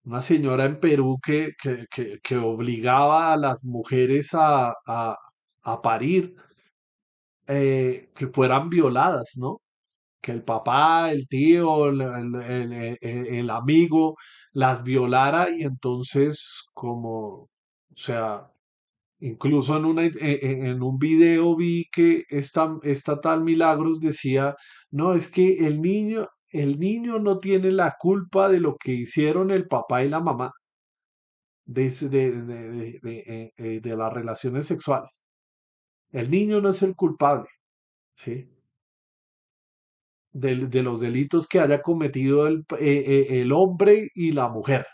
Una señora en Perú que obligaba a las mujeres a parir, que fueran violadas, ¿no? que el papá, el tío, el amigo las violara y entonces como, o sea, incluso en un video vi que esta tal Milagros decía, no, es que el niño no tiene la culpa de lo que hicieron el papá y la mamá de las relaciones sexuales. El niño no es el culpable, ¿sí? De los delitos que haya cometido el hombre y la mujer.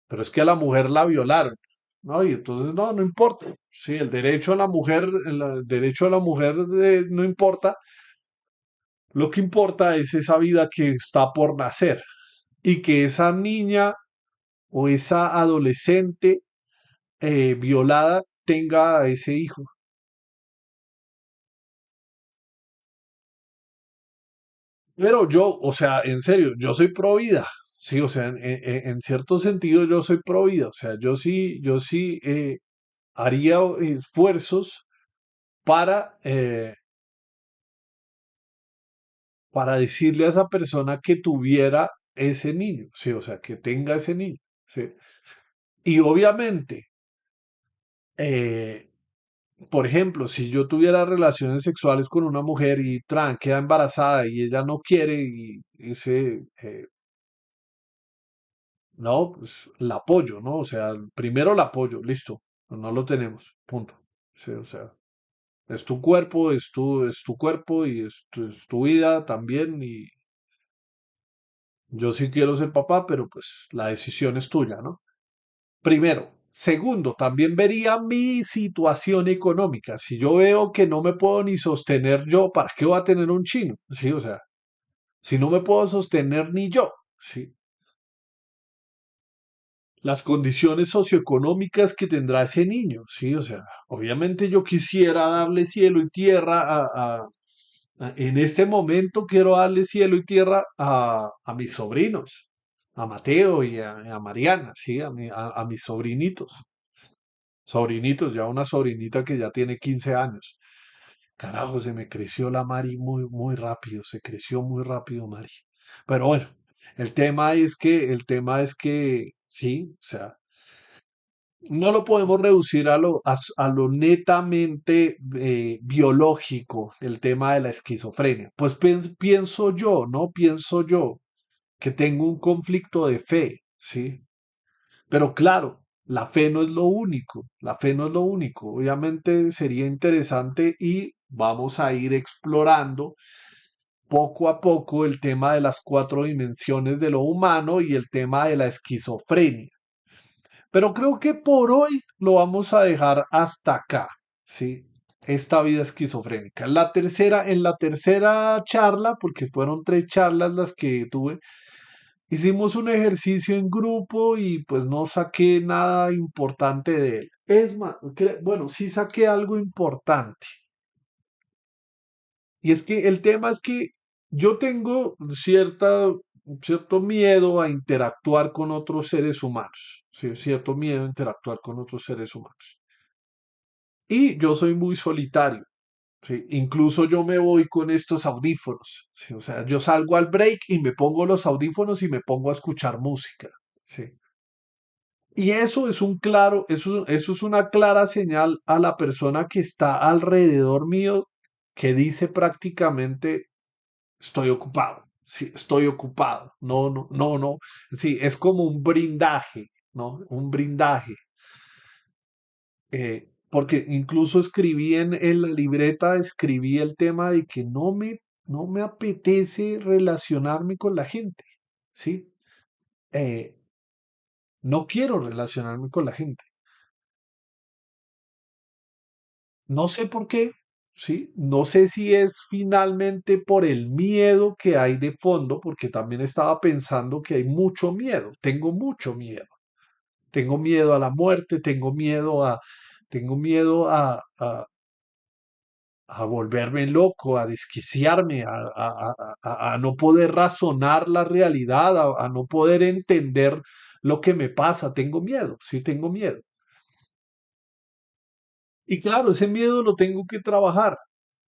Pero es que a la mujer la violaron, ¿no? Y entonces no importa. Sí, el derecho a la mujer, el derecho a la mujer no importa. Lo que importa es esa vida que está por nacer y que esa niña o esa adolescente violada tenga a ese hijo. Pero yo, o sea, en serio, yo soy pro vida. Sí, o sea, en cierto sentido yo soy pro vida. O sea, yo sí haría esfuerzos para, eh, para decirle a esa persona que tuviera ese niño, sí, o sea, que tenga ese niño, sí. Y obviamente, eh, por ejemplo, si yo tuviera relaciones sexuales con una mujer y queda embarazada y ella no quiere y no, pues la apoyo, ¿no? O sea, primero la apoyo, listo, no lo tenemos, punto. Sí, o sea, es tu cuerpo, es tu cuerpo y es tu vida también y yo sí quiero ser papá, pero pues la decisión es tuya, ¿no? Primero. Segundo, también vería mi situación económica. Si yo veo que no me puedo ni sostener yo, ¿para qué voy a tener un chino? Sí, o sea, si no me puedo sostener ni yo, sí. Las condiciones socioeconómicas que tendrá ese niño, sí, o sea, obviamente yo quisiera darle cielo y tierra en este momento quiero darle cielo y tierra a mis sobrinos, a Mateo y a Mariana, sí, a mis sobrinitos, ya una sobrinita que ya tiene 15 años. Carajo, se me creció la Mari muy, muy rápido, se creció muy rápido Mari. Pero bueno, el tema es que sí, o sea, no lo podemos reducir a lo netamente biológico, el tema de la esquizofrenia. Pues pienso yo, ¿no? Pienso yo que tengo un conflicto de fe, ¿sí? Pero claro, la fe no es lo único, la fe no es lo único. Obviamente sería interesante y vamos a ir explorando poco a poco el tema de las cuatro dimensiones de lo humano y el tema de la esquizofrenia. Pero creo que por hoy lo vamos a dejar hasta acá, ¿sí? Esta vida esquizofrénica. En la tercera charla, porque fueron 3 charlas las que tuve, hicimos un ejercicio en grupo y pues no saqué nada importante de él. Es más, bueno, sí saqué algo importante. Y es que el tema es que yo tengo cierto miedo a interactuar con otros seres humanos. Sí, cierto miedo a interactuar con otros seres humanos. Y yo soy muy solitario. Sí, incluso yo me voy con estos audífonos. Sí, o sea, yo salgo al break y me pongo los audífonos y me pongo a escuchar música. Sí. Y eso es una clara señal a la persona que está alrededor mío que dice prácticamente estoy ocupado. Sí, estoy ocupado. No, no, no, no. Sí, es como un brindaje, ¿no? Un brindaje. Porque incluso escribí en la libreta, escribí el tema de que no me apetece relacionarme con la gente, ¿sí? Eh, no quiero relacionarme con la gente. No sé por qué, ¿sí? No sé si es finalmente por el miedo que hay de fondo, porque también estaba pensando que hay mucho miedo, tengo mucho miedo. Tengo miedo a la muerte, tengo miedo a volverme loco, a desquiciarme, a no poder razonar la realidad, a no poder entender lo que me pasa. Tengo miedo, sí tengo miedo. Y claro, ese miedo lo tengo que trabajar,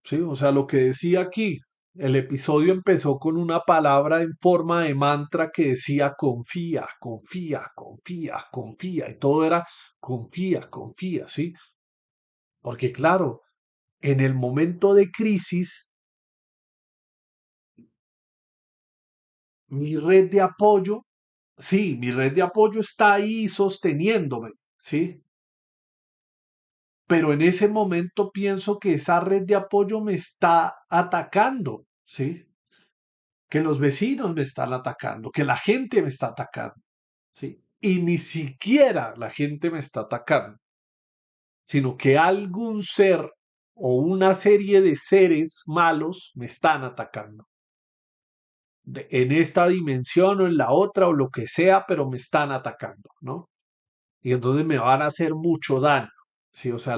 ¿sí? O sea, lo que decía aquí. El episodio empezó con una palabra en forma de mantra que decía confía, confía, confía, confía. Y todo era confía, confía, ¿sí? Porque claro, en el momento de crisis, mi red de apoyo, sí, mi red de apoyo está ahí sosteniéndome, ¿sí? Pero en ese momento pienso que esa red de apoyo me está atacando, ¿sí? Que los vecinos me están atacando, que la gente me está atacando, ¿sí? Y ni siquiera la gente me está atacando, sino que algún ser o una serie de seres malos me están atacando. En esta dimensión o en la otra o lo que sea, pero me están atacando, ¿no? Y entonces me van a hacer mucho daño. Sí, o sea,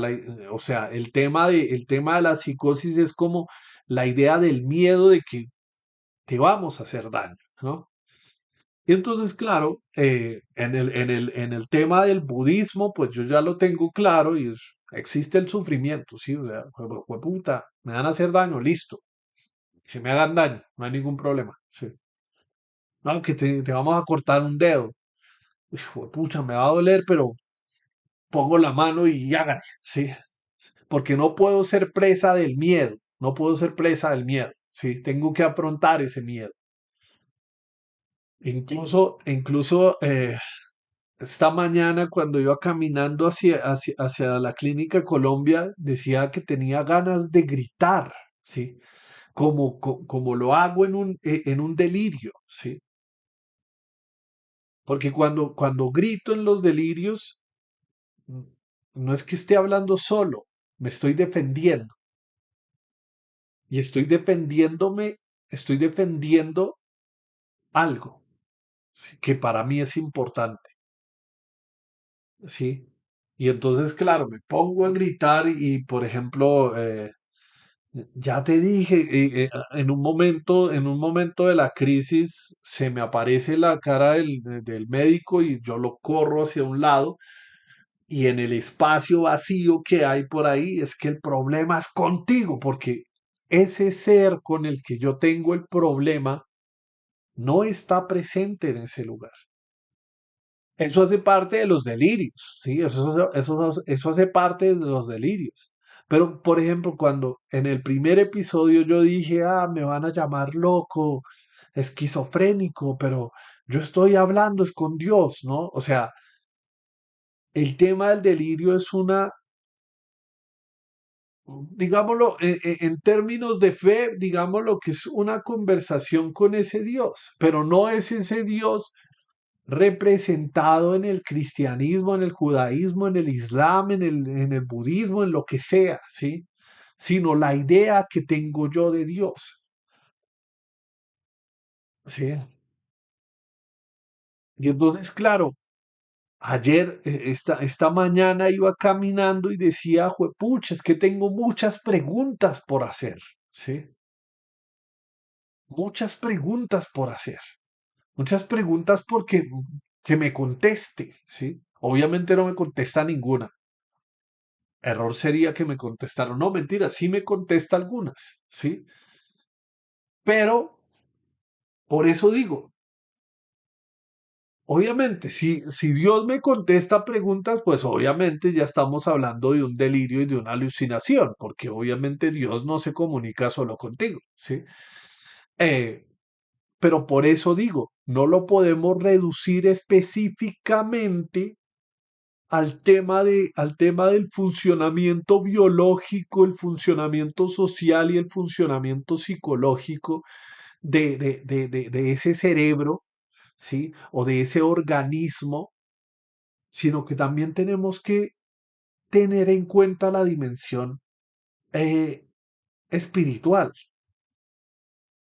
o sea, el tema de la psicosis es como la idea del miedo de que te vamos a hacer daño, ¿no? Y entonces, claro, en el tema del budismo, pues yo ya lo tengo claro y existe el sufrimiento, ¿sí? O sea, puta, me van a hacer daño, listo. Que me hagan daño, no hay ningún problema, sí. No, que te vamos a cortar un dedo. Hijo, pucha, me va a doler, pero pongo la mano y hágale, ¿sí? Porque no puedo ser presa del miedo, no puedo ser presa del miedo, ¿sí? Tengo que afrontar ese miedo. Incluso esta mañana cuando iba caminando hacia la clínica Colombia, decía que tenía ganas de gritar, ¿sí? Como lo hago en un delirio, ¿sí? Porque cuando grito en los delirios, mm, no es que esté hablando solo, me estoy defendiendo. Y estoy defendiendo algo, ¿sí? Que para mí es importante, ¿sí? Y entonces, claro, me pongo a gritar por ejemplo, ya te dije, en un momento de la crisis se me aparece la cara del médico y yo lo corro hacia un lado y en el espacio vacío que hay por ahí es que el problema es contigo, porque ese ser con el que yo tengo el problema no está presente en ese lugar. Eso hace parte de los delirios, ¿sí? Eso hace parte de los delirios. Pero, por ejemplo, cuando en el primer episodio yo dije, me van a llamar loco, esquizofrénico, pero yo estoy hablando es con Dios, ¿no? O sea, el tema del delirio es digámoslo, en términos de fe, digámoslo que es una conversación con ese Dios, pero no es ese Dios representado en el cristianismo, en el judaísmo, en el islam, en el budismo, en lo que sea, ¿sí? Sino la idea que tengo yo de Dios, ¿sí? Y entonces, claro, ayer, esta mañana iba caminando y decía, juepucha, es que tengo muchas preguntas por hacer, ¿sí? Muchas preguntas por hacer. Muchas preguntas porque que me conteste, ¿sí? Obviamente no me contesta ninguna. Error sería que me contestaron. No, mentira, sí me contesta algunas, ¿sí? Pero por eso digo, obviamente, si Dios me contesta preguntas, pues obviamente ya estamos hablando de un delirio y de una alucinación, porque obviamente Dios no se comunica solo contigo, ¿sí? Eh, pero por eso digo, no lo podemos reducir específicamente al tema del funcionamiento biológico, el funcionamiento social y el funcionamiento psicológico de ese cerebro, ¿sí? O de ese organismo, sino que también tenemos que tener en cuenta la dimensión eh, espiritual,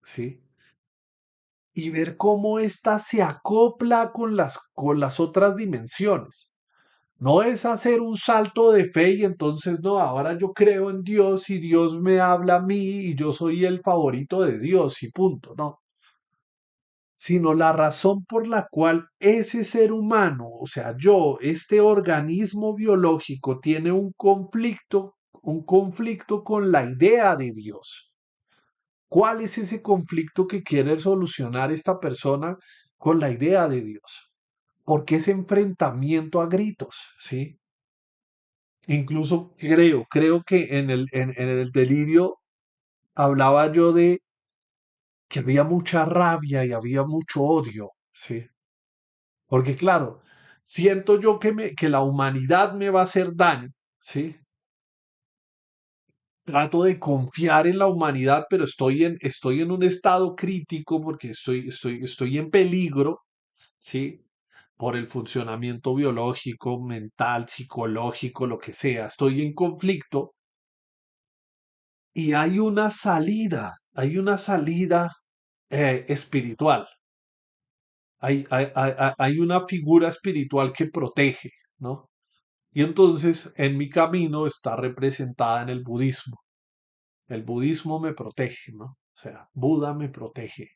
¿sí? Y ver cómo ésta se acopla con las otras dimensiones. No es hacer un salto de fe y entonces no, ahora yo creo en Dios y Dios me habla a mí y yo soy el favorito de Dios y punto, no. Sino la razón por la cual ese ser humano, o sea, este organismo biológico tiene un conflicto con la idea de Dios. ¿Cuál es ese conflicto que quiere solucionar esta persona con la idea de Dios? Porque ese enfrentamiento a gritos, ¿sí? Incluso creo que en el delirio hablaba yo de que había mucha rabia y había mucho odio, ¿sí? Porque claro, siento yo que la humanidad me va a hacer daño, ¿sí? Trato de confiar en la humanidad, pero estoy en un estado crítico porque estoy en peligro, ¿sí? Por el funcionamiento biológico, mental, psicológico, lo que sea. Estoy en conflicto y hay una salida espiritual. Hay una figura espiritual que protege, ¿no? Y entonces en mi camino está representada en el budismo. El budismo me protege, ¿no? O sea, Buda me protege.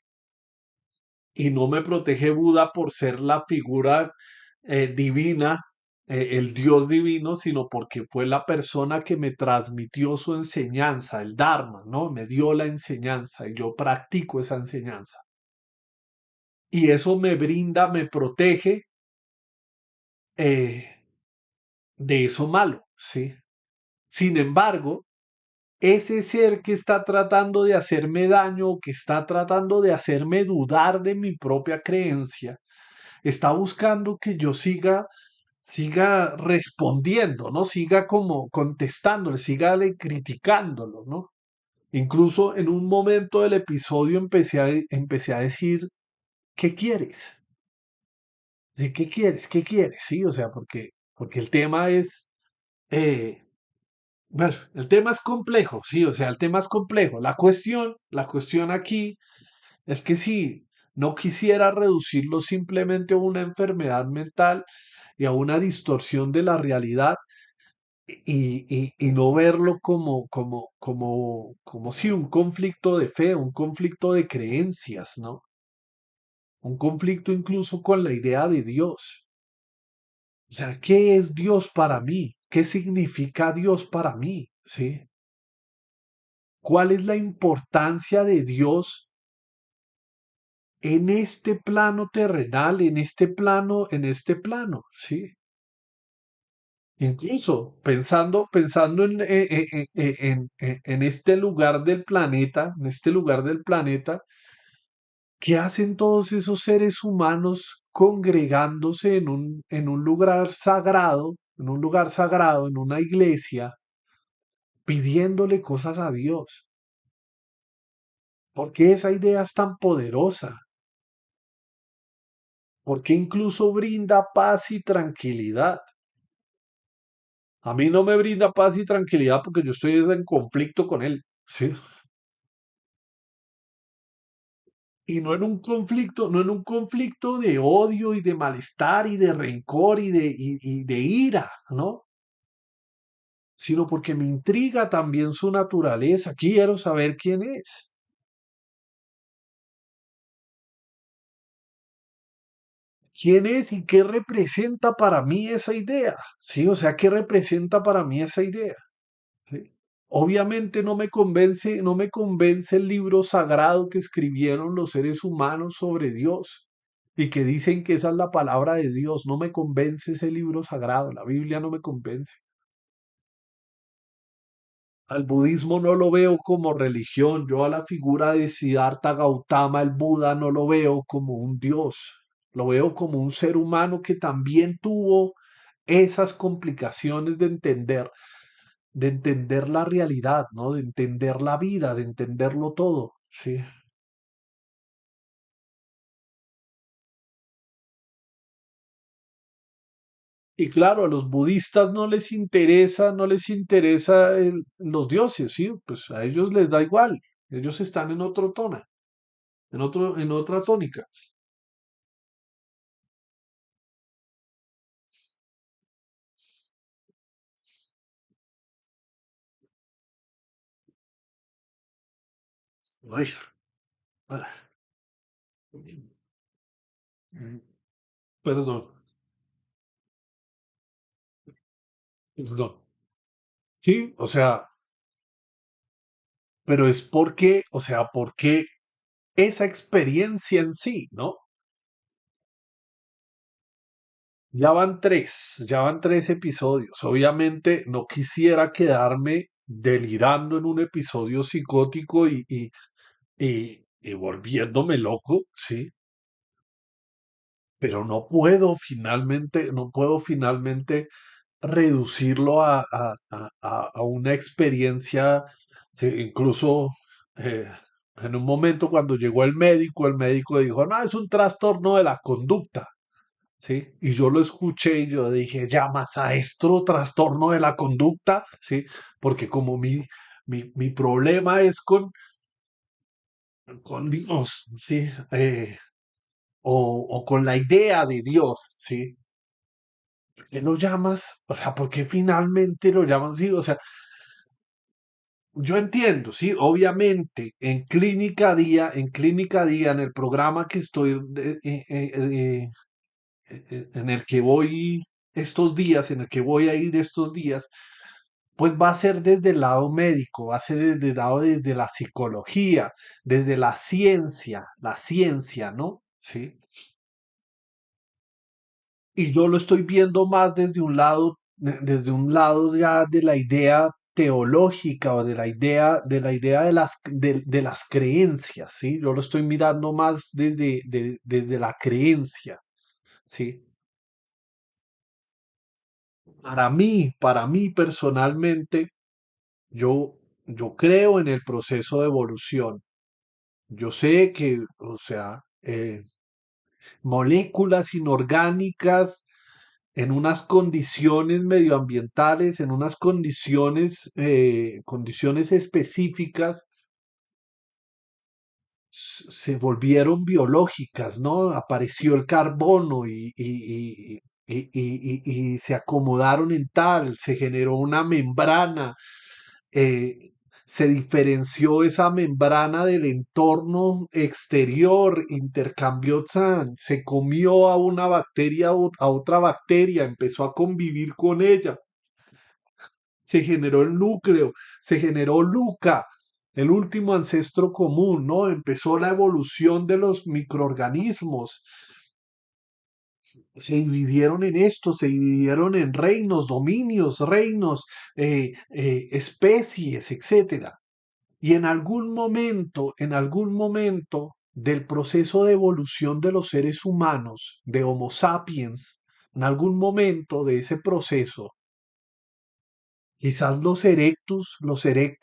Y no me protege Buda por ser la figura divina, el Dios divino, sino porque fue la persona que me transmitió su enseñanza, el Dharma, ¿no? Me dio la enseñanza y yo practico esa enseñanza. Y eso me brinda, me protege eh, de eso malo, ¿sí? Sin embargo, ese ser que está tratando de hacerme daño o que está tratando de hacerme dudar de mi propia creencia, está buscando que yo siga respondiendo, ¿no? Siga como contestándole, siga criticándolo, ¿no? Incluso en un momento del episodio empecé a decir, ¿qué quieres? Sí, ¿qué quieres? ¿Qué quieres? Sí, o sea, porque el tema es, eh, bueno, el tema es complejo, sí, o sea, el tema es complejo. La cuestión aquí es que si no quisiera reducirlo simplemente a una enfermedad mental y a una distorsión de la realidad y no verlo como si un conflicto de fe, un conflicto de creencias, ¿no? Un conflicto incluso con la idea de Dios. O sea, ¿qué es Dios para mí? ¿Qué significa Dios para mí? ¿Sí? ¿Cuál es la importancia de Dios en este plano terrenal, en este plano? ¿Sí? Incluso pensando en este lugar del planeta, en este lugar del planeta, ¿qué hacen todos esos seres humanos congregándose en un lugar sagrado, en una iglesia, pidiéndole cosas a Dios? ¿Por qué esa idea es tan poderosa? ¿Por qué incluso brinda paz y tranquilidad? A mí no me brinda paz y tranquilidad porque yo estoy en conflicto con él, ¿sí? Y no en un conflicto, no en un conflicto de odio y de malestar y de rencor y de ira, ¿no? Sino porque me intriga también su naturaleza. Quiero saber quién es. ¿Quién es y qué representa para mí esa idea? Sí, o sea, ¿qué representa para mí esa idea? ¿Sí? Obviamente no me convence el libro sagrado que escribieron los seres humanos sobre Dios y que dicen que esa es la palabra de Dios. No me convence ese libro sagrado, la Biblia no me convence. Al budismo no lo veo como religión. Yo a la figura de Siddhartha Gautama, el Buda, no lo veo como un dios. Lo veo como un ser humano que también tuvo esas complicaciones de entender la realidad, ¿no? De entender la vida, de entenderlo todo, ¿sí? Y claro, a los budistas no les interesa los dioses, ¿sí? Pues a ellos les da igual. Ellos están en otro tono, en otra tónica. Ay, ah, perdón, perdón. Sí, o sea, pero es porque, o sea, porque esa experiencia en sí, ¿no? Ya van tres episodios. Obviamente no quisiera quedarme delirando en un episodio psicótico y volviéndome loco, ¿sí? Pero no puedo finalmente reducirlo a una experiencia, sí, incluso eh, en un momento cuando llegó el médico dijo, no, es un trastorno de la conducta. ¿Sí? Y yo lo escuché y yo dije, ¿llamas a esto trastorno de la conducta? ¿Sí? Porque como mi problema es con Dios, ¿sí? O con la idea de Dios, ¿sí? ¿Por qué lo llamas? O sea, ¿por qué finalmente lo llamas así? O sea, yo entiendo, sí, obviamente, en Clínica Día, en el programa que estoy, en el que voy estos días, en el que voy a ir estos días, pues va a ser desde el lado médico, va a ser desde el lado desde la psicología, desde la ciencia, ¿no? Sí. Y yo lo estoy viendo más desde un lado ya de la idea teológica o de la idea de las creencias, ¿sí? Yo lo estoy mirando más desde la creencia, ¿sí? Para mí personalmente, yo creo en el proceso de evolución. Yo sé que, o sea, moléculas inorgánicas en unas condiciones medioambientales, en unas condiciones específicas, se volvieron biológicas, ¿no? Apareció el carbono y se acomodaron en tal, se generó una membrana, eh, se diferenció esa membrana del entorno exterior, intercambió, se comió a una bacteria, a otra bacteria, empezó a convivir con ella, se generó el núcleo, se generó Luca, el último ancestro común, ¿no? Empezó la evolución de los microorganismos, se dividieron en esto, se dividieron en reinos, dominios, reinos, especies, etcétera. Y en algún momento del proceso de evolución de los seres humanos, de Homo sapiens, en algún momento de ese proceso, quizás los erectus, no sé,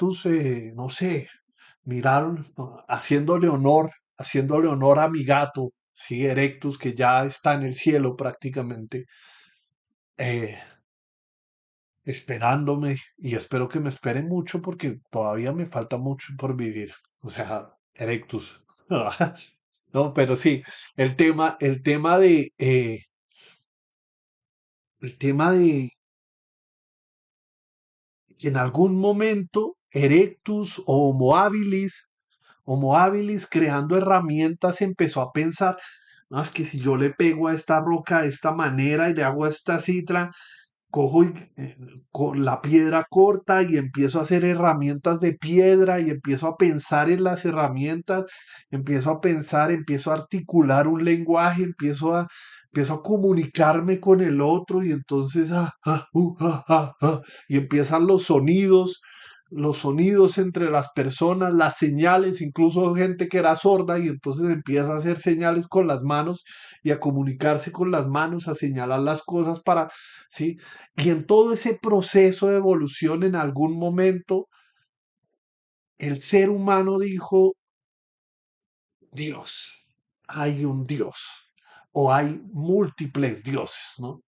miraron, haciéndole honor a mi gato, sí, Erectus, que ya está en el cielo prácticamente, eh, esperándome y espero que me esperen mucho porque todavía me falta mucho por vivir. O sea, Erectus. No, pero sí, el tema de que en algún momento Erectus o Homo habilis creando herramientas empezó a pensar, no, es que si yo le pego a esta roca de esta manera y le hago esta citra, cojo con la piedra corta y empiezo a hacer herramientas de piedra y empiezo a pensar en las herramientas, empiezo a pensar, empiezo a articular un lenguaje, empiezo a comunicarme con el otro y entonces y empiezan los sonidos entre las personas, las señales, incluso gente que era sorda y entonces empieza a hacer señales con las manos y a comunicarse con las manos, a señalar las cosas para, ¿sí? Y en todo ese proceso de evolución, en algún momento, el ser humano dijo, Dios, hay un Dios o hay múltiples dioses, ¿no?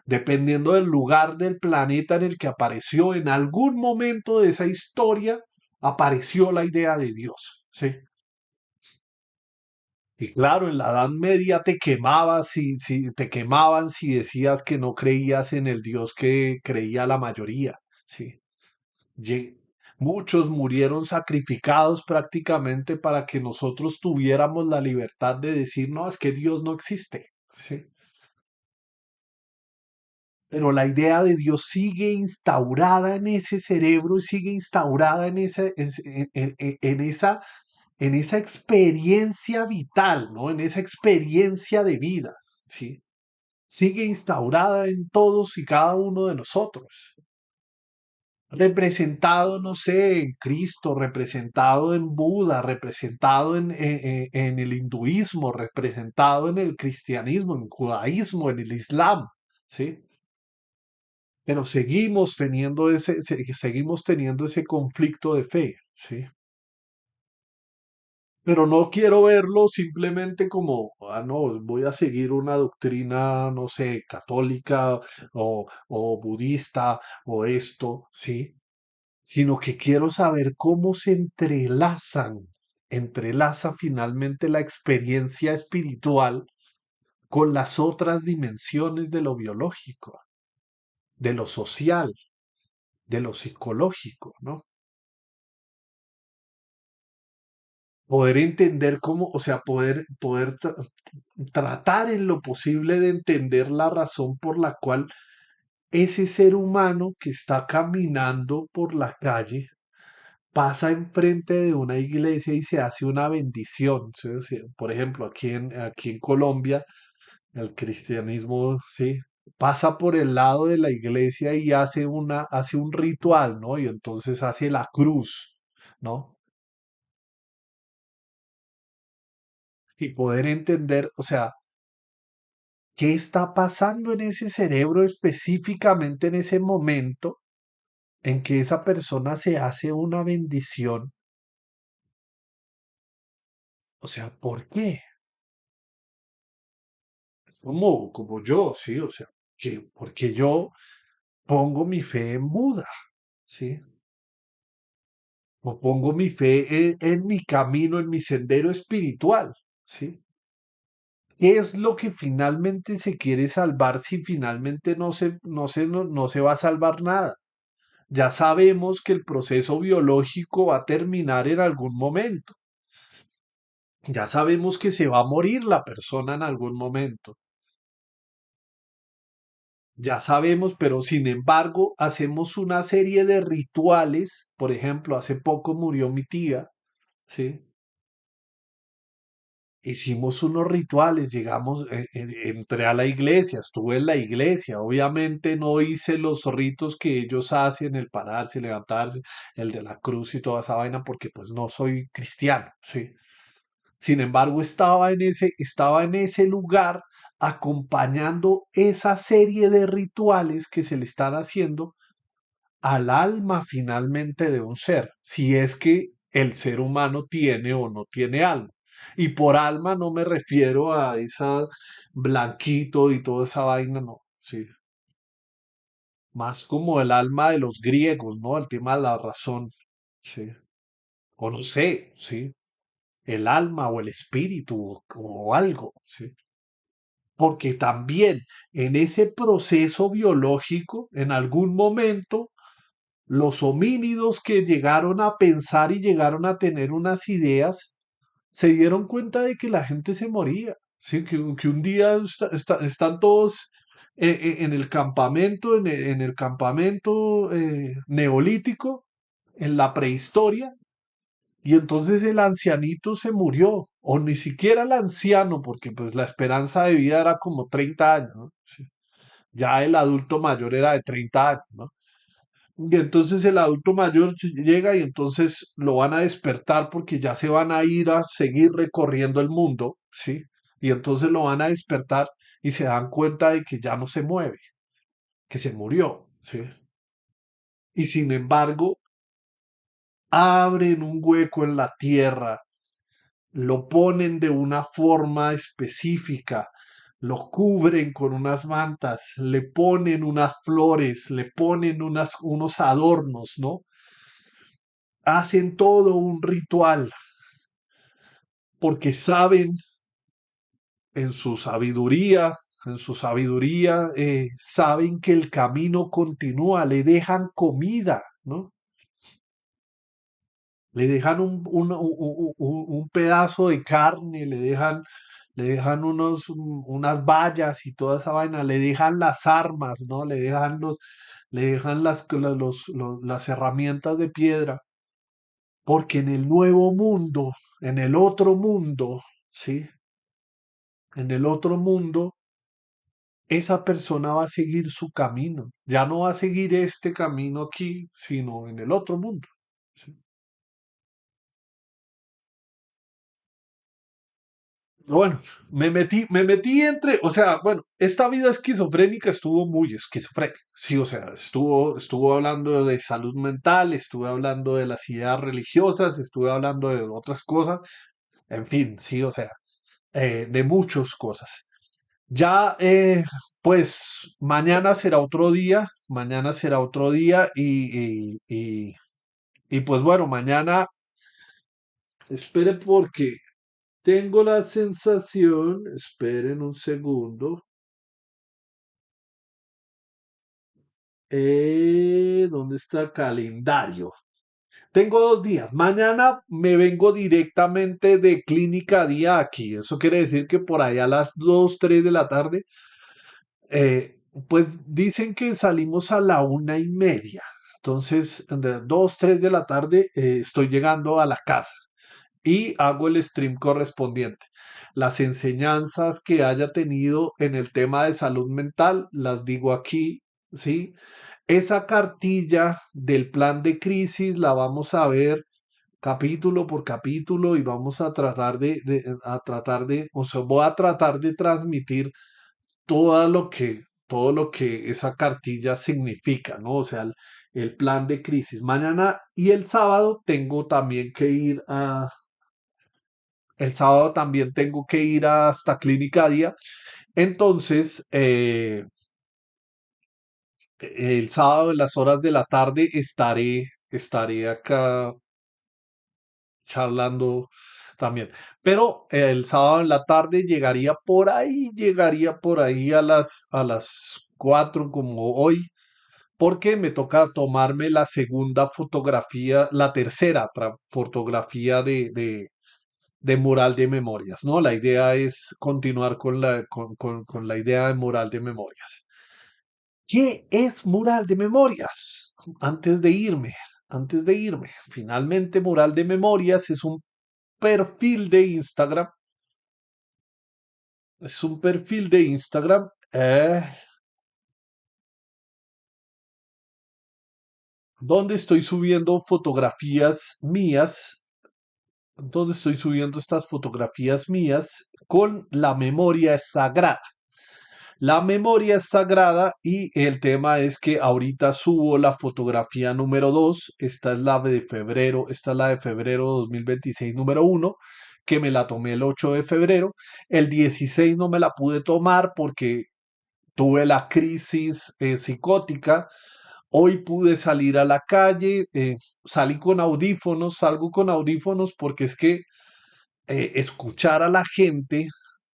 Dependiendo del lugar del planeta en el que apareció, en algún momento de esa historia apareció la idea de Dios, ¿sí? Y claro, en la Edad Media te quemabas si te quemaban si decías que no creías en el Dios que creía la mayoría, ¿sí? Lle- Muchos murieron sacrificados prácticamente para que nosotros tuviéramos la libertad de decir, no, es que Dios no existe. ¿Sí? pero la idea de Dios sigue instaurada en ese cerebro y sigue instaurada en en esa experiencia vital, ¿no? En esa experiencia de vida, ¿sí? Sigue instaurada en todos y cada uno de nosotros. Representado, no sé, en Cristo, representado en Buda, representado en el hinduismo, representado en el cristianismo, en el judaísmo, en el islam, ¿sí? Pero seguimos teniendo ese conflicto de fe, ¿sí? Pero no quiero verlo simplemente como, ah, no, voy a seguir una doctrina, no sé, católica o budista o esto, ¿sí? Sino que quiero saber cómo se entrelaza finalmente la experiencia espiritual con las otras dimensiones de lo biológico, de lo social, de lo psicológico, ¿no? Poder entender cómo, o sea, tratar en lo posible de entender la razón por la cual ese ser humano que está caminando por la calle pasa enfrente de una iglesia y se hace una bendición. ¿Sí? O sea, por ejemplo, aquí en Colombia, el cristianismo, sí, pasa por el lado de la iglesia y hace un ritual, ¿no? Y entonces hace la cruz, ¿no? Y poder entender, o sea, qué está pasando en ese cerebro específicamente en ese momento en que esa persona se hace una bendición. O sea, ¿por qué? Como yo, sí, o sea, porque yo pongo mi fe en Buda, ¿sí? O pongo mi fe en mi camino, en mi sendero espiritual, ¿sí? ¿Qué es lo que finalmente se quiere salvar si finalmente no se va a salvar nada? Ya sabemos que el proceso biológico va a terminar en algún momento. Ya sabemos que se va a morir la persona en algún momento. Ya sabemos, pero sin embargo hacemos una serie de rituales. Por ejemplo, hace poco murió mi tía, ¿sí? Hicimos unos rituales, llegamos, entré a la iglesia, estuve en la iglesia. Obviamente no hice los ritos que ellos hacen, el pararse, levantarse, el de la cruz y toda esa vaina, porque pues no soy cristiano, ¿sí? Sin embargo, estaba en ese lugar acompañando esa serie de rituales que se le están haciendo al alma finalmente de un ser, si es que el ser humano tiene o no tiene alma. Y por alma no me refiero a esa blanquito y toda esa vaina, no, sí, más como el alma de los griegos, ¿no? El tema de la razón, sí, o no sé, sí, el alma o el espíritu o algo, sí. Porque también en ese proceso biológico, en algún momento, los homínidos que llegaron a pensar y llegaron a tener unas ideas, se dieron cuenta de que la gente se moría. ¿Sí? Que un día están todos en el campamento, en el campamento neolítico, en la prehistoria, y entonces el ancianito se murió, o ni siquiera el anciano, porque pues la esperanza de vida era como 30 años, ¿no? Sí. Ya el adulto mayor era de 30 años, ¿no? Y entonces el adulto mayor llega y entonces lo van a despertar porque ya se van a ir a seguir recorriendo el mundo, ¿sí? Y entonces lo van a despertar y se dan cuenta de que ya no se mueve, que se murió, ¿sí? Y sin embargo, abren un hueco en la tierra, lo ponen de una forma específica, lo cubren con unas mantas, le ponen unas flores, le ponen unos adornos, ¿no? Hacen todo un ritual porque saben en su sabiduría, saben que el camino continúa, le dejan comida, ¿no? Le dejan un pedazo de carne, le dejan unas vallas y toda esa vaina, le dejan las armas, ¿no? Le dejan las herramientas de piedra, porque en el nuevo mundo, en el otro mundo, ¿sí? En el otro mundo, esa persona va a seguir su camino, ya no va a seguir este camino aquí, sino en el otro mundo. ¿Sí? Bueno, me metí entre, o sea, bueno, esta vida esquizofrénica estuvo muy esquizofrénica, sí, o sea, estuvo hablando de salud mental, estuve hablando de las ideas religiosas, estuve hablando de otras cosas, en fin, sí, o sea, de muchas cosas. Ya, pues, mañana será otro día y pues bueno, mañana, espere porque tengo la sensación, esperen un segundo. ¿Dónde está el calendario? Tengo 2 días. Mañana me vengo directamente de clínica día aquí. Eso quiere decir que por allá a las 2, 3 de la tarde, eh, pues dicen que salimos a la 1:30. Entonces, de 2, 3 de la tarde, estoy llegando a la casa y hago el stream correspondiente. Las enseñanzas que haya tenido en el tema de salud mental, las digo aquí, ¿sí? Esa cartilla del plan de crisis la vamos a ver capítulo por capítulo y vamos a tratar o sea, voy a tratar de transmitir todo lo que esa cartilla significa, ¿no? O sea, el plan de crisis. Mañana y el sábado también tengo que ir hasta Clínica Día. Entonces, el sábado en las horas de la tarde estaré acá charlando también. Pero el sábado en la tarde llegaría por ahí a las 4 como hoy, porque me toca tomarme la segunda fotografía, la tercera fotografía de mural de memorias, ¿no? La idea es continuar con la idea de mural de memorias. ¿Qué es mural de memorias? Antes de irme, antes de irme. Finalmente, mural de memorias es un perfil de Instagram. Es un perfil de Instagram donde estoy subiendo fotografías mías, donde estoy subiendo estas fotografías mías con la memoria sagrada. La memoria es sagrada y el tema es que ahorita subo la fotografía número 2. Esta es la de febrero, esta es la de febrero 2026 número 1, que me la tomé el 8 de febrero. El 16 no me la pude tomar porque tuve la crisis psicótica. Hoy pude salir a la calle, salí con audífonos, salgo con audífonos porque es que escuchar a la gente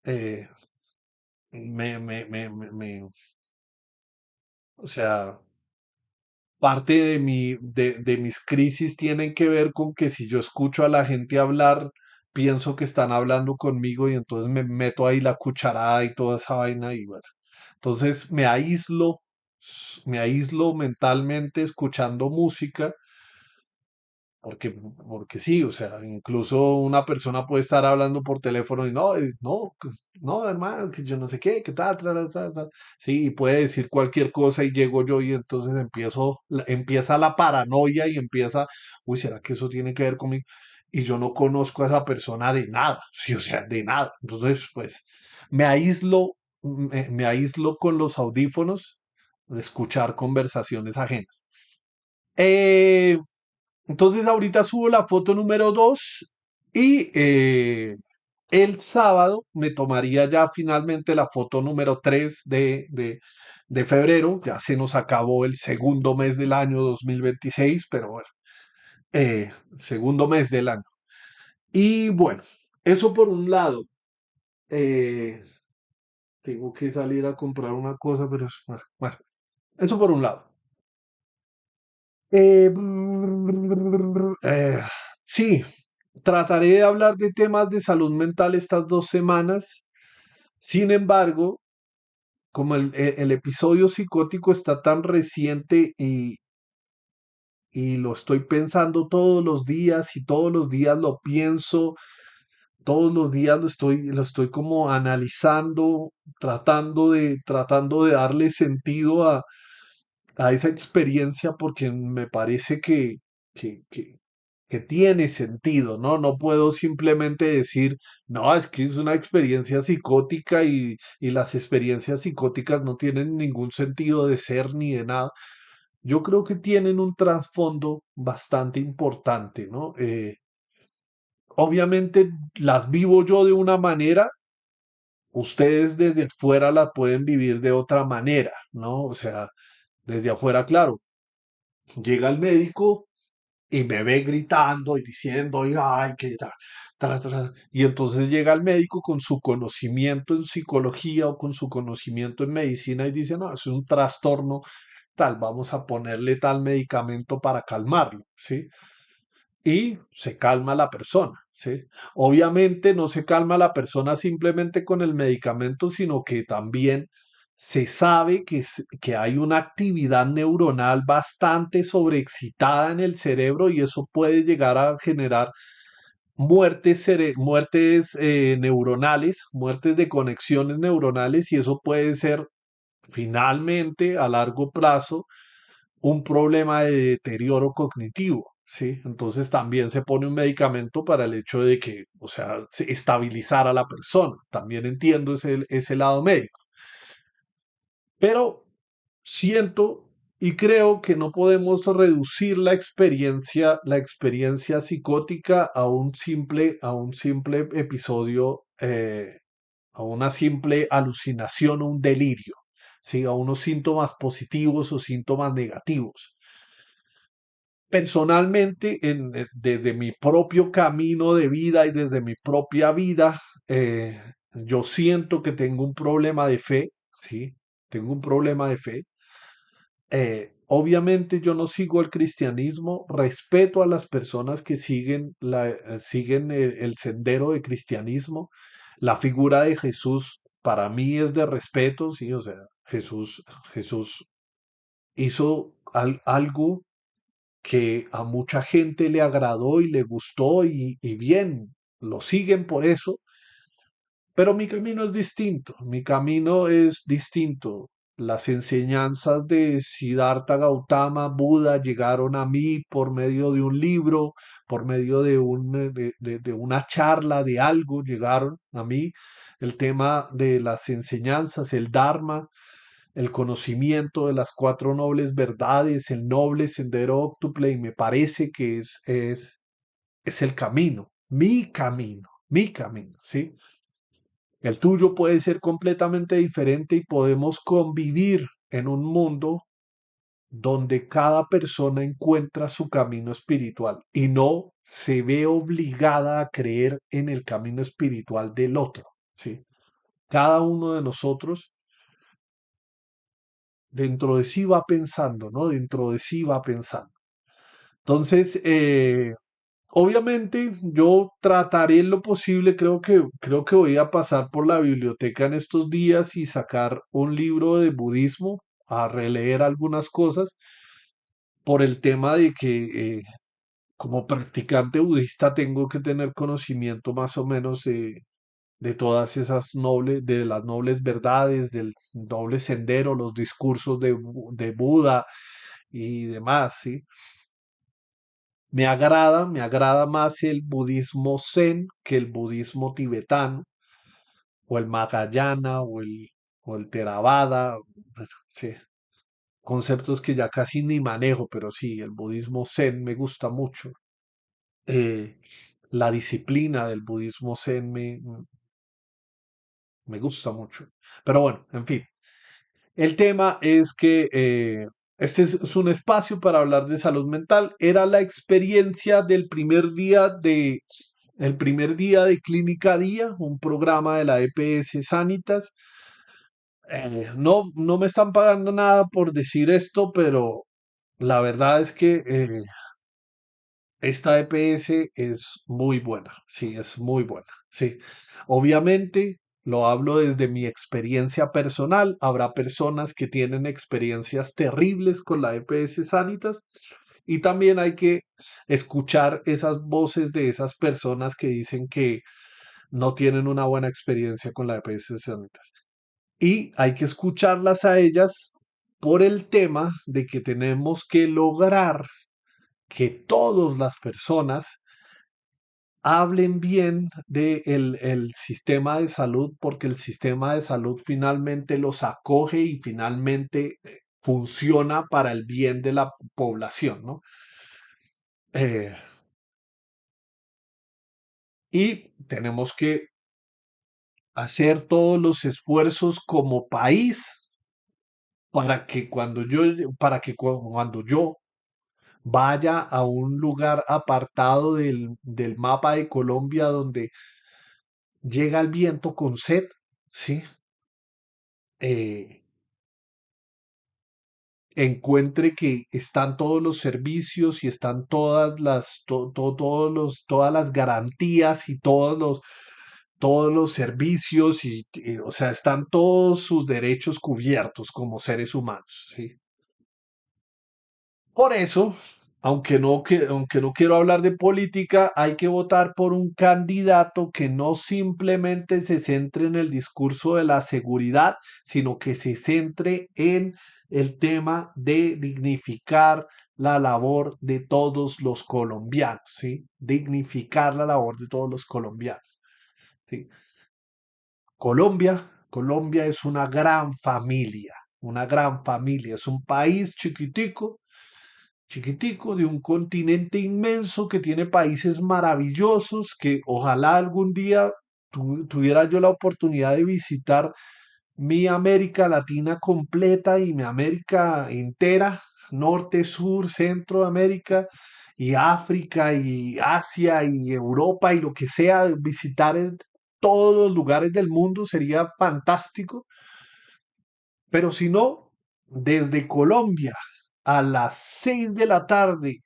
eh, o sea, parte de mis crisis tienen que ver con que si yo escucho a la gente hablar, pienso que están hablando conmigo y entonces me meto ahí la cucharada y toda esa vaina y bueno. Entonces me aíslo mentalmente escuchando música porque sí, o sea, incluso una persona puede estar hablando por teléfono y no, hermano, que yo no sé qué, que tal, tal, tal, tal. Sí, y puede decir cualquier cosa y llego yo y entonces empieza la paranoia y empieza, uy, ¿será que eso tiene que ver conmigo? Y yo no conozco a esa persona de nada, sí, o sea, de nada. Entonces, pues, me aíslo, me aíslo con los audífonos de escuchar conversaciones ajenas. Eh, entonces ahorita subo la foto número 2 y el sábado me tomaría ya finalmente la foto número 3 de febrero. Ya se nos acabó el segundo mes del año 2026, pero bueno, segundo mes del año. Y bueno, eso por un lado. eh, Tengo que salir a comprar una cosa, pero bueno, eso por un lado. Eh, sí, trataré de hablar de temas de salud mental estas 2 semanas. Sin embargo, como el episodio psicótico está tan reciente y lo estoy pensando todos los días y todos los días lo pienso, todos los días lo estoy como analizando, tratando de darle sentido a esa experiencia porque me parece que, que, que tiene sentido, ¿no? No puedo simplemente decir, no, es que es una experiencia psicótica y las experiencias psicóticas no tienen ningún sentido de ser ni de nada. Yo creo que tienen un trasfondo bastante importante, ¿no? Obviamente las vivo yo de una manera, ustedes desde fuera las pueden vivir de otra manera, ¿no? O sea, desde afuera, claro, llega el médico y me ve gritando y diciendo, y, ay, que y entonces llega el médico con su conocimiento en psicología o con su conocimiento en medicina y dice, no, es un trastorno tal, vamos a ponerle tal medicamento para calmarlo, ¿sí? Y se calma la persona, ¿sí? Obviamente no se calma la persona simplemente con el medicamento, sino que también se sabe que hay una actividad neuronal bastante sobreexcitada en el cerebro y eso puede llegar a generar muertes neuronales, muertes de conexiones neuronales y eso puede ser finalmente a largo plazo un problema de deterioro cognitivo, ¿sí? Entonces también se pone un medicamento para el hecho de que, o sea, estabilizar a la persona. También entiendo ese lado médico. Pero siento y creo que no podemos reducir la experiencia psicótica a un simple episodio, a una simple alucinación o un delirio, ¿sí? A unos síntomas positivos o síntomas negativos. Personalmente, desde mi propio camino de vida y desde mi propia vida, yo siento que tengo un problema de fe, ¿sí? Tengo un problema de fe. Obviamente yo no sigo el cristianismo, respeto a las personas que siguen el sendero de cristianismo. La figura de Jesús para mí es de respeto, sí, o sea, Jesús hizo algo que a mucha gente le agradó y le gustó y bien, lo siguen por eso, pero mi camino es distinto, mi camino es distinto. Las enseñanzas de Siddhartha Gautama, Buda, llegaron a mí por medio de un libro, por medio de una charla, de algo, llegaron a mí. El tema de las enseñanzas, el Dharma, el conocimiento de las cuatro nobles verdades, el noble sendero óctuple, y me parece que es el camino, mi camino, ¿sí? El tuyo puede ser completamente diferente y podemos convivir en un mundo donde cada persona encuentra su camino espiritual y no se ve obligada a creer en el camino espiritual del otro, ¿sí? Cada uno de nosotros dentro de sí va pensando, ¿no? Dentro de sí va pensando. Entonces, obviamente yo trataré en lo posible, creo que voy a pasar por la biblioteca en estos días y sacar un libro de budismo, a releer algunas cosas, por el tema de que como practicante budista tengo que tener conocimiento más o menos de todas esas nobles, de las nobles verdades, del noble sendero, los discursos de Buda y demás, ¿sí? Me agrada más el budismo zen que el budismo tibetano, o el Mahayana, o el Theravada, bueno, sí, conceptos que ya casi ni manejo, pero sí, el budismo zen me gusta mucho. Eh, la disciplina del budismo zen me gusta mucho. Pero bueno, en fin, el tema es que este es un espacio para hablar de salud mental. Era la experiencia del primer día el primer día de Clínica Día, un programa de la EPS Sanitas. No me están pagando nada por decir esto, pero la verdad es que esta EPS es muy buena, sí, es muy buena, sí. Obviamente, lo hablo desde mi experiencia personal. Habrá personas que tienen experiencias terribles con la EPS Sanitas y también hay que escuchar esas voces de esas personas que dicen que no tienen una buena experiencia con la EPS Sanitas. Y hay que escucharlas a ellas por el tema de que tenemos que lograr que todas las personas hablen bien del el sistema de salud, porque el sistema de salud finalmente los acoge y finalmente funciona para el bien de la población, ¿no? Eh, y tenemos que hacer todos los esfuerzos como país para que cuando yo vaya a un lugar apartado del mapa de Colombia donde llega el viento con sed, ¿sí? Eh, encuentre que están todos los servicios y están todas las garantías y todos los servicios o sea, están todos sus derechos cubiertos como seres humanos, ¿sí? Por eso, aunque no quiero hablar de política, hay que votar por un candidato que no simplemente se centre en el discurso de la seguridad, sino que se centre en el tema de dignificar la labor de todos los colombianos, ¿sí? Dignificar la labor de todos los colombianos, ¿sí? Colombia es una gran familia, es un país chiquitico de un continente inmenso que tiene países maravillosos que ojalá algún día tuviera yo la oportunidad de visitar mi América Latina completa y mi América entera, norte, sur, centro de América y África y Asia y Europa y lo que sea, visitar todos los lugares del mundo sería fantástico, pero si no, desde Colombia a las 6 de la tarde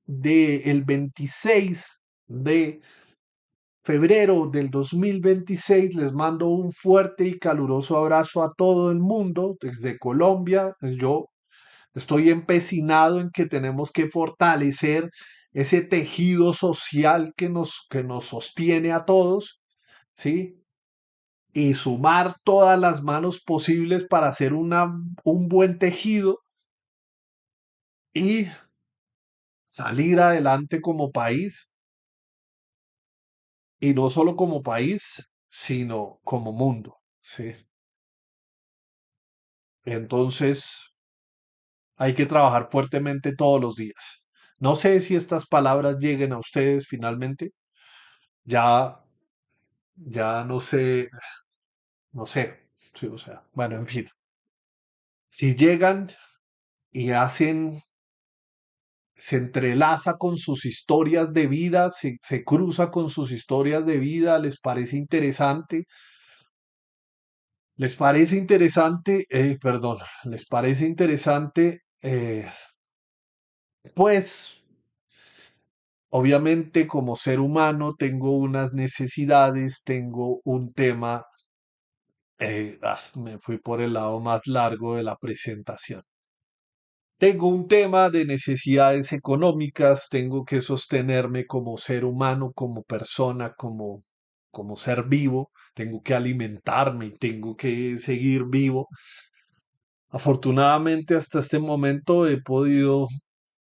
del 26 de febrero del 2026. Les mando un fuerte y caluroso abrazo a todo el mundo desde Colombia. Yo estoy empecinado en que tenemos que fortalecer ese tejido social que nos sostiene a todos, ¿sí? Y sumar todas las manos posibles para hacer un buen tejido y salir adelante como país. Y no solo como país, sino como mundo, ¿sí? Entonces, hay que trabajar fuertemente todos los días. No sé si estas palabras lleguen a ustedes finalmente. Ya, ya no sé, no sé. Sí, o sea, bueno, en fin. Si llegan y hacen, se entrelaza con sus historias de vida, se cruza con sus historias de vida, les parece interesante, perdón, les parece interesante, pues obviamente como ser humano tengo unas necesidades, tengo un tema, me fui por el lado más largo de la presentación. Tengo un tema de necesidades económicas, tengo que sostenerme como ser humano, como persona, como ser vivo, tengo que alimentarme y tengo que seguir vivo. Afortunadamente hasta este momento he podido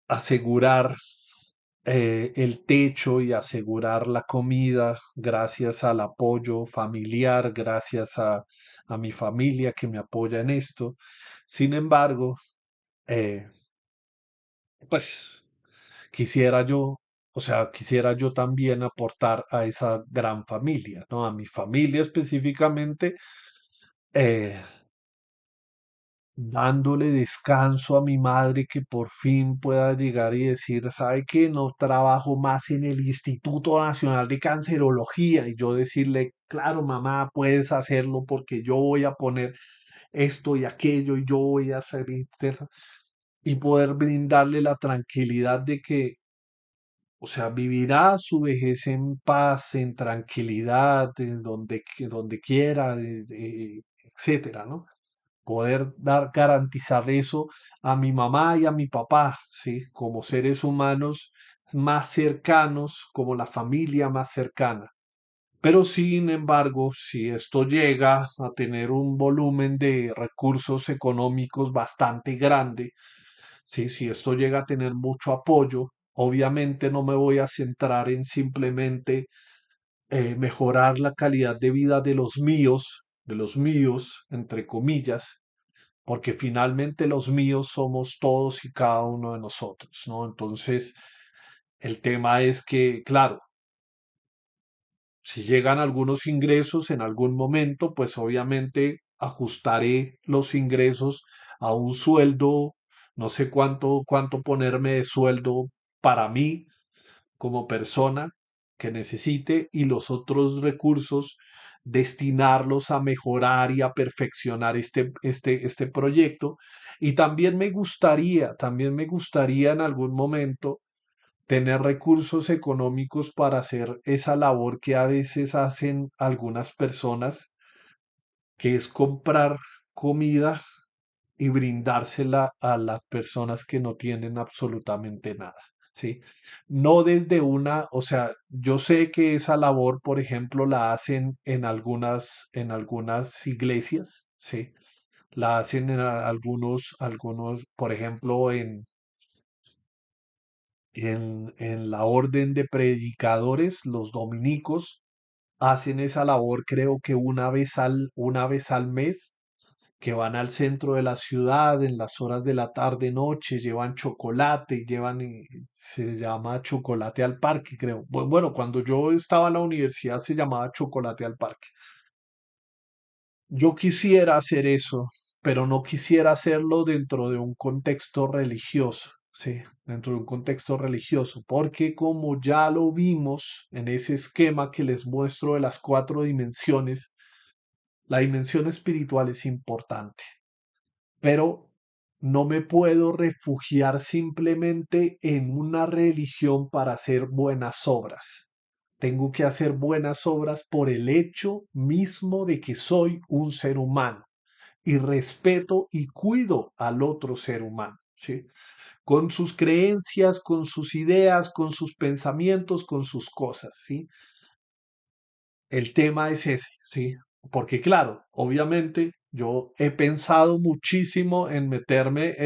asegurar el techo y asegurar la comida gracias al apoyo familiar, gracias a mi familia que me apoya en esto. Sin embargo, eh, pues quisiera yo, o sea, quisiera yo también aportar a esa gran familia, ¿no? A mi familia específicamente, eh, dándole descanso a mi madre que por fin pueda llegar y decir, ¿sabe qué? No trabajo más en el Instituto Nacional de Cancerología y yo decirle, claro, mamá, puedes hacerlo porque yo voy a poner esto y aquello y yo voy a hacer y poder brindarle la tranquilidad de que O sea, vivirá su vejez en paz, en tranquilidad, en donde quiera, etcétera, ¿no? Poder garantizar eso a mi mamá y a mi papá, ¿sí? Como seres humanos más cercanos, como la familia más cercana. Pero sin embargo, si esto llega a tener un volumen de recursos económicos bastante grande, ¿sí? Si esto llega a tener mucho apoyo, obviamente no me voy a centrar en simplemente mejorar la calidad de vida de los míos, entre comillas, porque finalmente los míos somos todos y cada uno de nosotros, ¿no? Entonces, el tema es que, claro, si llegan algunos ingresos en algún momento, pues obviamente ajustaré los ingresos a un sueldo, no sé cuánto ponerme de sueldo para mí como persona que necesite y los otros recursos destinarlos a mejorar y a perfeccionar este proyecto. Y también me gustaría en algún momento tener recursos económicos para hacer esa labor que a veces hacen algunas personas, que es comprar comida y brindársela a las personas que no tienen absolutamente nada, ¿sí? No desde una, o sea, yo sé que esa labor, por ejemplo, la hacen en algunas iglesias, ¿sí? La hacen en algunos, por ejemplo, en la orden de predicadores, los dominicos, hacen esa labor creo que una vez al mes, que van al centro de la ciudad en las horas de la tarde, noche, llevan chocolate, se llama chocolate al parque, creo. Bueno, cuando yo estaba en la universidad se llamaba chocolate al parque. Yo quisiera hacer eso, pero no quisiera hacerlo dentro de un contexto religioso, sí, dentro de un contexto religioso, porque como ya lo vimos en ese esquema que les muestro de las cuatro dimensiones, la dimensión espiritual es importante, pero no me puedo refugiar simplemente en una religión para hacer buenas obras. Tengo que hacer buenas obras por el hecho mismo de que soy un ser humano y respeto y cuido al otro ser humano, ¿sí? Con sus creencias, con sus ideas, con sus pensamientos, con sus cosas, ¿sí? El tema es ese, ¿sí? Porque claro, obviamente yo he pensado muchísimo en meterme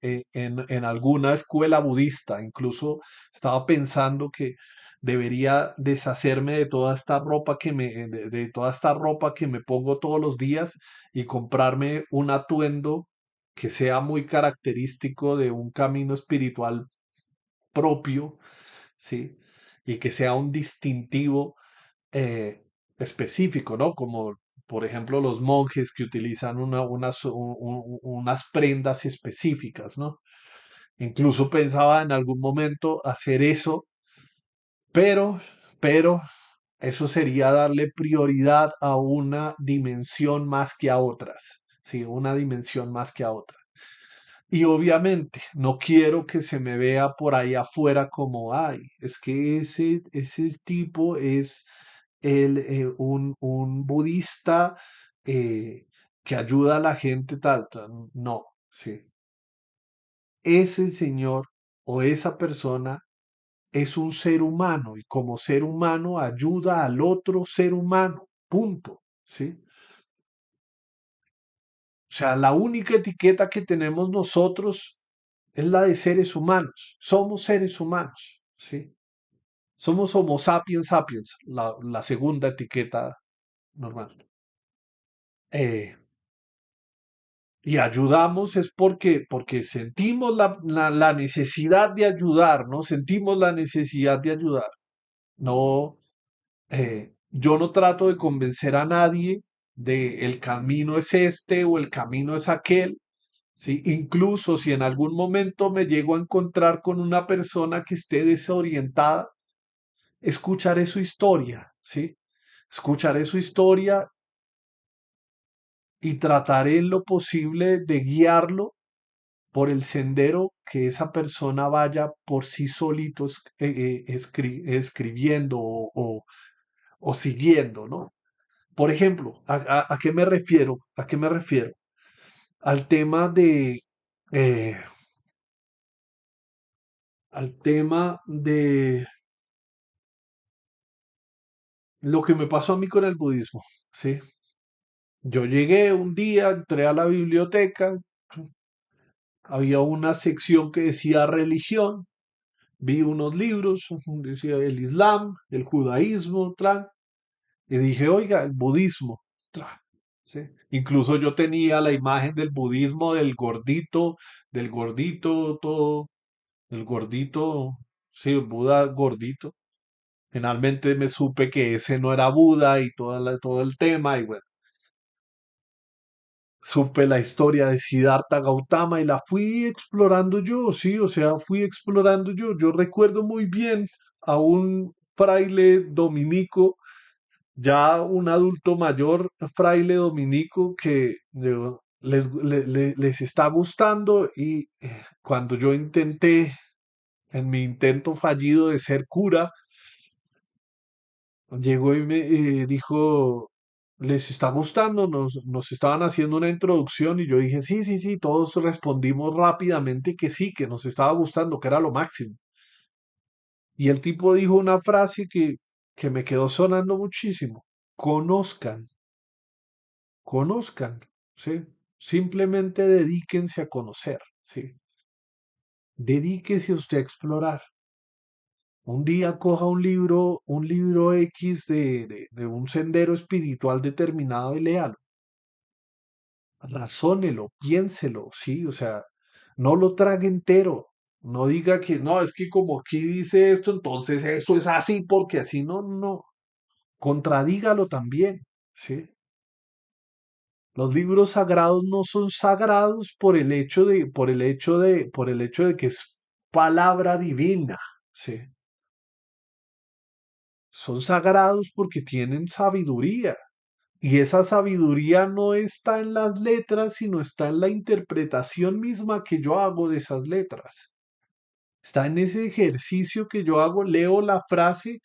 en alguna escuela budista. Incluso estaba pensando que debería deshacerme de toda esta ropa de toda esta ropa que me pongo todos los días y comprarme un atuendo que sea muy característico de un camino espiritual propio, ¿sí? Y que sea un distintivo eh, específico, ¿no? Como por ejemplo los monjes que utilizan unas prendas específicas, ¿no? Incluso pensaba en algún momento hacer eso, pero, pero eso sería darle prioridad a una dimensión más que a otras, ¿sí? Una dimensión más que a otra. Y obviamente no quiero que se me vea por ahí afuera como, ay, es que ese tipo es un budista que ayuda a la gente tal, tal. No, sí. Ese señor o esa persona es un ser humano y como ser humano ayuda al otro ser humano. Punto. ¿Sí? O sea, la única etiqueta que tenemos nosotros es la de seres humanos. Somos seres humanos, ¿sí? Somos Homo sapiens sapiens, la segunda etiqueta normal. Eh, y ayudamos es porque sentimos la necesidad de ayudar, ¿no? Sentimos la necesidad de ayudar. No, yo no trato de convencer a nadie de el camino es este o el camino es aquel. ¿Sí? Incluso si en algún momento me llego a encontrar con una persona que esté desorientada, escucharé su historia, ¿sí? Escucharé su historia y trataré en lo posible de guiarlo por el sendero que esa persona vaya por sí solito escribiendo o siguiendo, ¿no? Por ejemplo, ¿a qué me refiero? ¿A qué me refiero? Al tema eh, al tema de lo que me pasó a mí con el budismo, ¿sí? Yo llegué un día, entré a la biblioteca, había una sección que decía religión, vi unos libros, decía el Islam, el judaísmo, y dije, oiga, el budismo. ¿Sí? Incluso yo tenía la imagen del budismo del gordito, todo, el gordito, sí, el Buda gordito. Finalmente me supe que ese no era Buda y todo el tema, y bueno, supe la historia de Siddhartha Gautama y la fui explorando yo, sí, o sea, fui explorando yo. Yo recuerdo muy bien a un fraile dominico, ya un adulto mayor, fraile dominico, que les está gustando y cuando yo intenté, en mi intento fallido de ser cura, llegó y me dijo, les está gustando, nos estaban haciendo una introducción y yo dije, sí, sí, sí, todos respondimos rápidamente que sí, que nos estaba gustando, que era lo máximo. Y el tipo dijo una frase que me quedó sonando muchísimo. Conozcan, conozcan, ¿sí? Simplemente dedíquense a conocer, ¿sí? Dedíquese usted a explorar. Un día coja un libro X de un sendero espiritual determinado y léalo. Razónelo, piénselo, sí, o sea, no lo trague entero. No diga que no, es que como aquí dice esto, entonces eso es así porque así no, no. Contradígalo también, ¿sí? Los libros sagrados no son sagrados por el hecho de que es palabra divina, ¿sí? Son sagrados porque tienen sabiduría. Y esa sabiduría no está en las letras, sino está en la interpretación misma que yo hago de esas letras. Está en ese ejercicio que yo hago, leo la frase,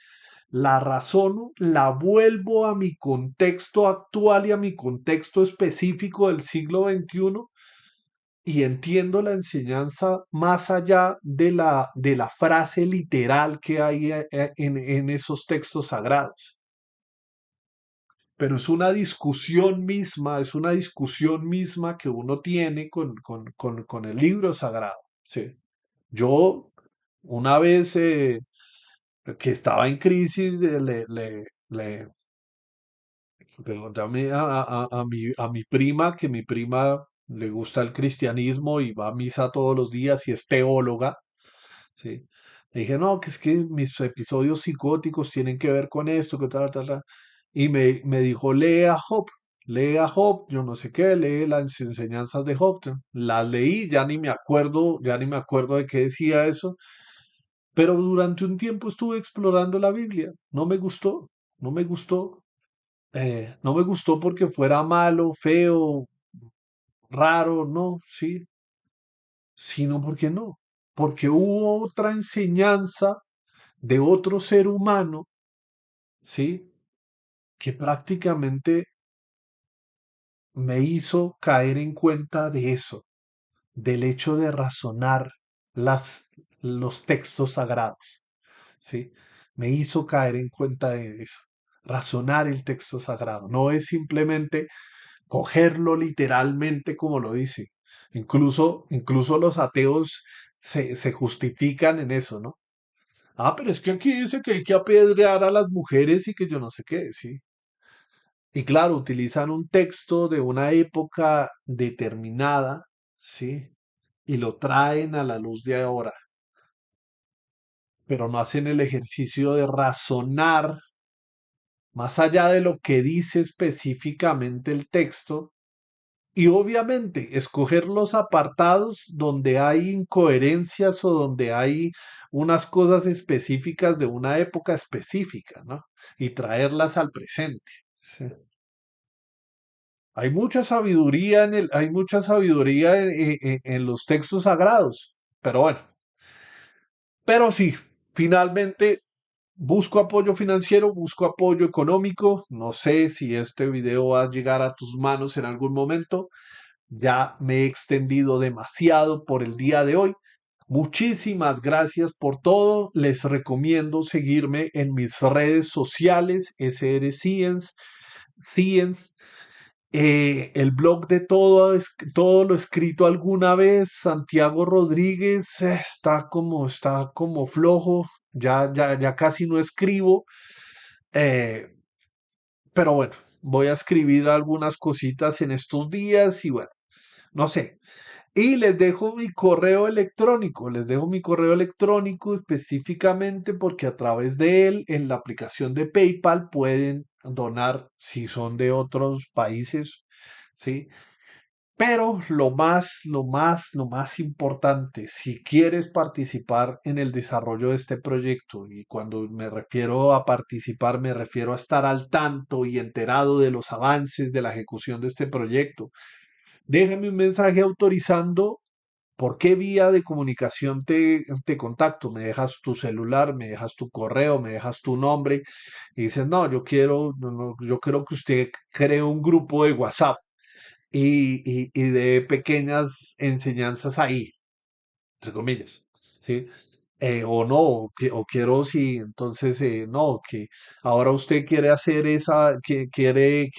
la razono, la vuelvo a mi contexto actual y a mi contexto específico del siglo XXI y entiendo la enseñanza más allá de la frase literal que hay en esos textos sagrados. Pero es una discusión misma que uno tiene con el libro sagrado. Sí. Yo, una vez que estaba en crisis, le pregunté a mi prima, que mi prima le gusta el cristianismo y va a misa todos los días y es teóloga. Sí. Le dije, no, que es que mis episodios psicóticos tienen que ver con esto, que tal, tal, tal. Y me dijo, lee a Job, yo no sé qué, lee las enseñanzas de Job. Las leí, ya ni me acuerdo de qué decía eso, pero durante un tiempo estuve explorando la Biblia. No me gustó, no me gustó. No me gustó porque fuera malo, feo, raro, no, sí, sino porque no. Porque hubo otra enseñanza de otro ser humano, ¿sí? Que prácticamente me hizo caer en cuenta de eso, del hecho de razonar las, los textos sagrados, ¿sí? Me hizo caer en cuenta de eso, razonar el texto sagrado. No es simplemente cogerlo literalmente como lo dice. Incluso los ateos se justifican en eso, ¿no? Ah, pero es que aquí dice que hay que apedrear a las mujeres y que yo no sé qué, sí. Y claro, utilizan un texto de una época determinada, ¿sí? Y lo traen a la luz de ahora, pero no hacen el ejercicio de razonar más allá de lo que dice específicamente el texto y obviamente escoger los apartados donde hay incoherencias o donde hay unas cosas específicas de una época específica, ¿no? Y traerlas al presente. Sí. Hay mucha sabiduría en los textos sagrados. Pero bueno, pero sí, finalmente busco apoyo financiero, busco apoyo económico. No sé si este video va a llegar a tus manos en algún momento. Ya me he extendido demasiado por el día de hoy. Muchísimas gracias por todo. Les recomiendo seguirme en mis redes sociales, SR Science, el blog de todo, todo lo escrito alguna vez, Santiago Rodríguez, está como flojo, ya casi no escribo, eh, pero bueno, voy a escribir algunas cositas en estos días y bueno, no sé. Y les dejo mi correo electrónico específicamente porque a través de él, en la aplicación de PayPal, pueden donar si son de otros países, ¿sí? Pero lo más importante, si quieres participar en el desarrollo de este proyecto, y cuando me refiero a participar, me refiero a estar al tanto y enterado de los avances de la ejecución de este proyecto, déjame un mensaje autorizando por qué vía de comunicación te contacto. Me dejas tu celular, me dejas tu correo, me dejas tu nombre y dices, no, yo quiero que usted cree un grupo de WhatsApp y de pequeñas enseñanzas ahí, entre comillas, ¿sí? O no, o quiero, sí, entonces, no, que ahora usted quiere hacer que quiere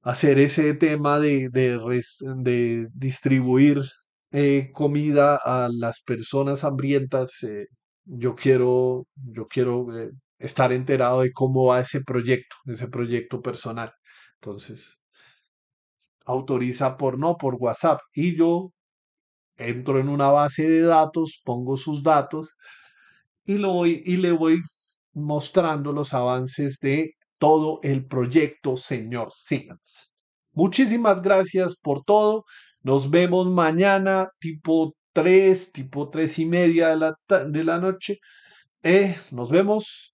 hacer ese tema de distribuir comida a las personas hambrientas. Yo quiero estar enterado de cómo va ese proyecto personal. Entonces, autoriza por no, por WhatsApp. Y yo entro en una base de datos, pongo sus datos y le voy mostrando los avances de todo el proyecto, señor Science. Muchísimas gracias por todo. Nos vemos mañana, tipo 3:30 de la noche. Nos vemos.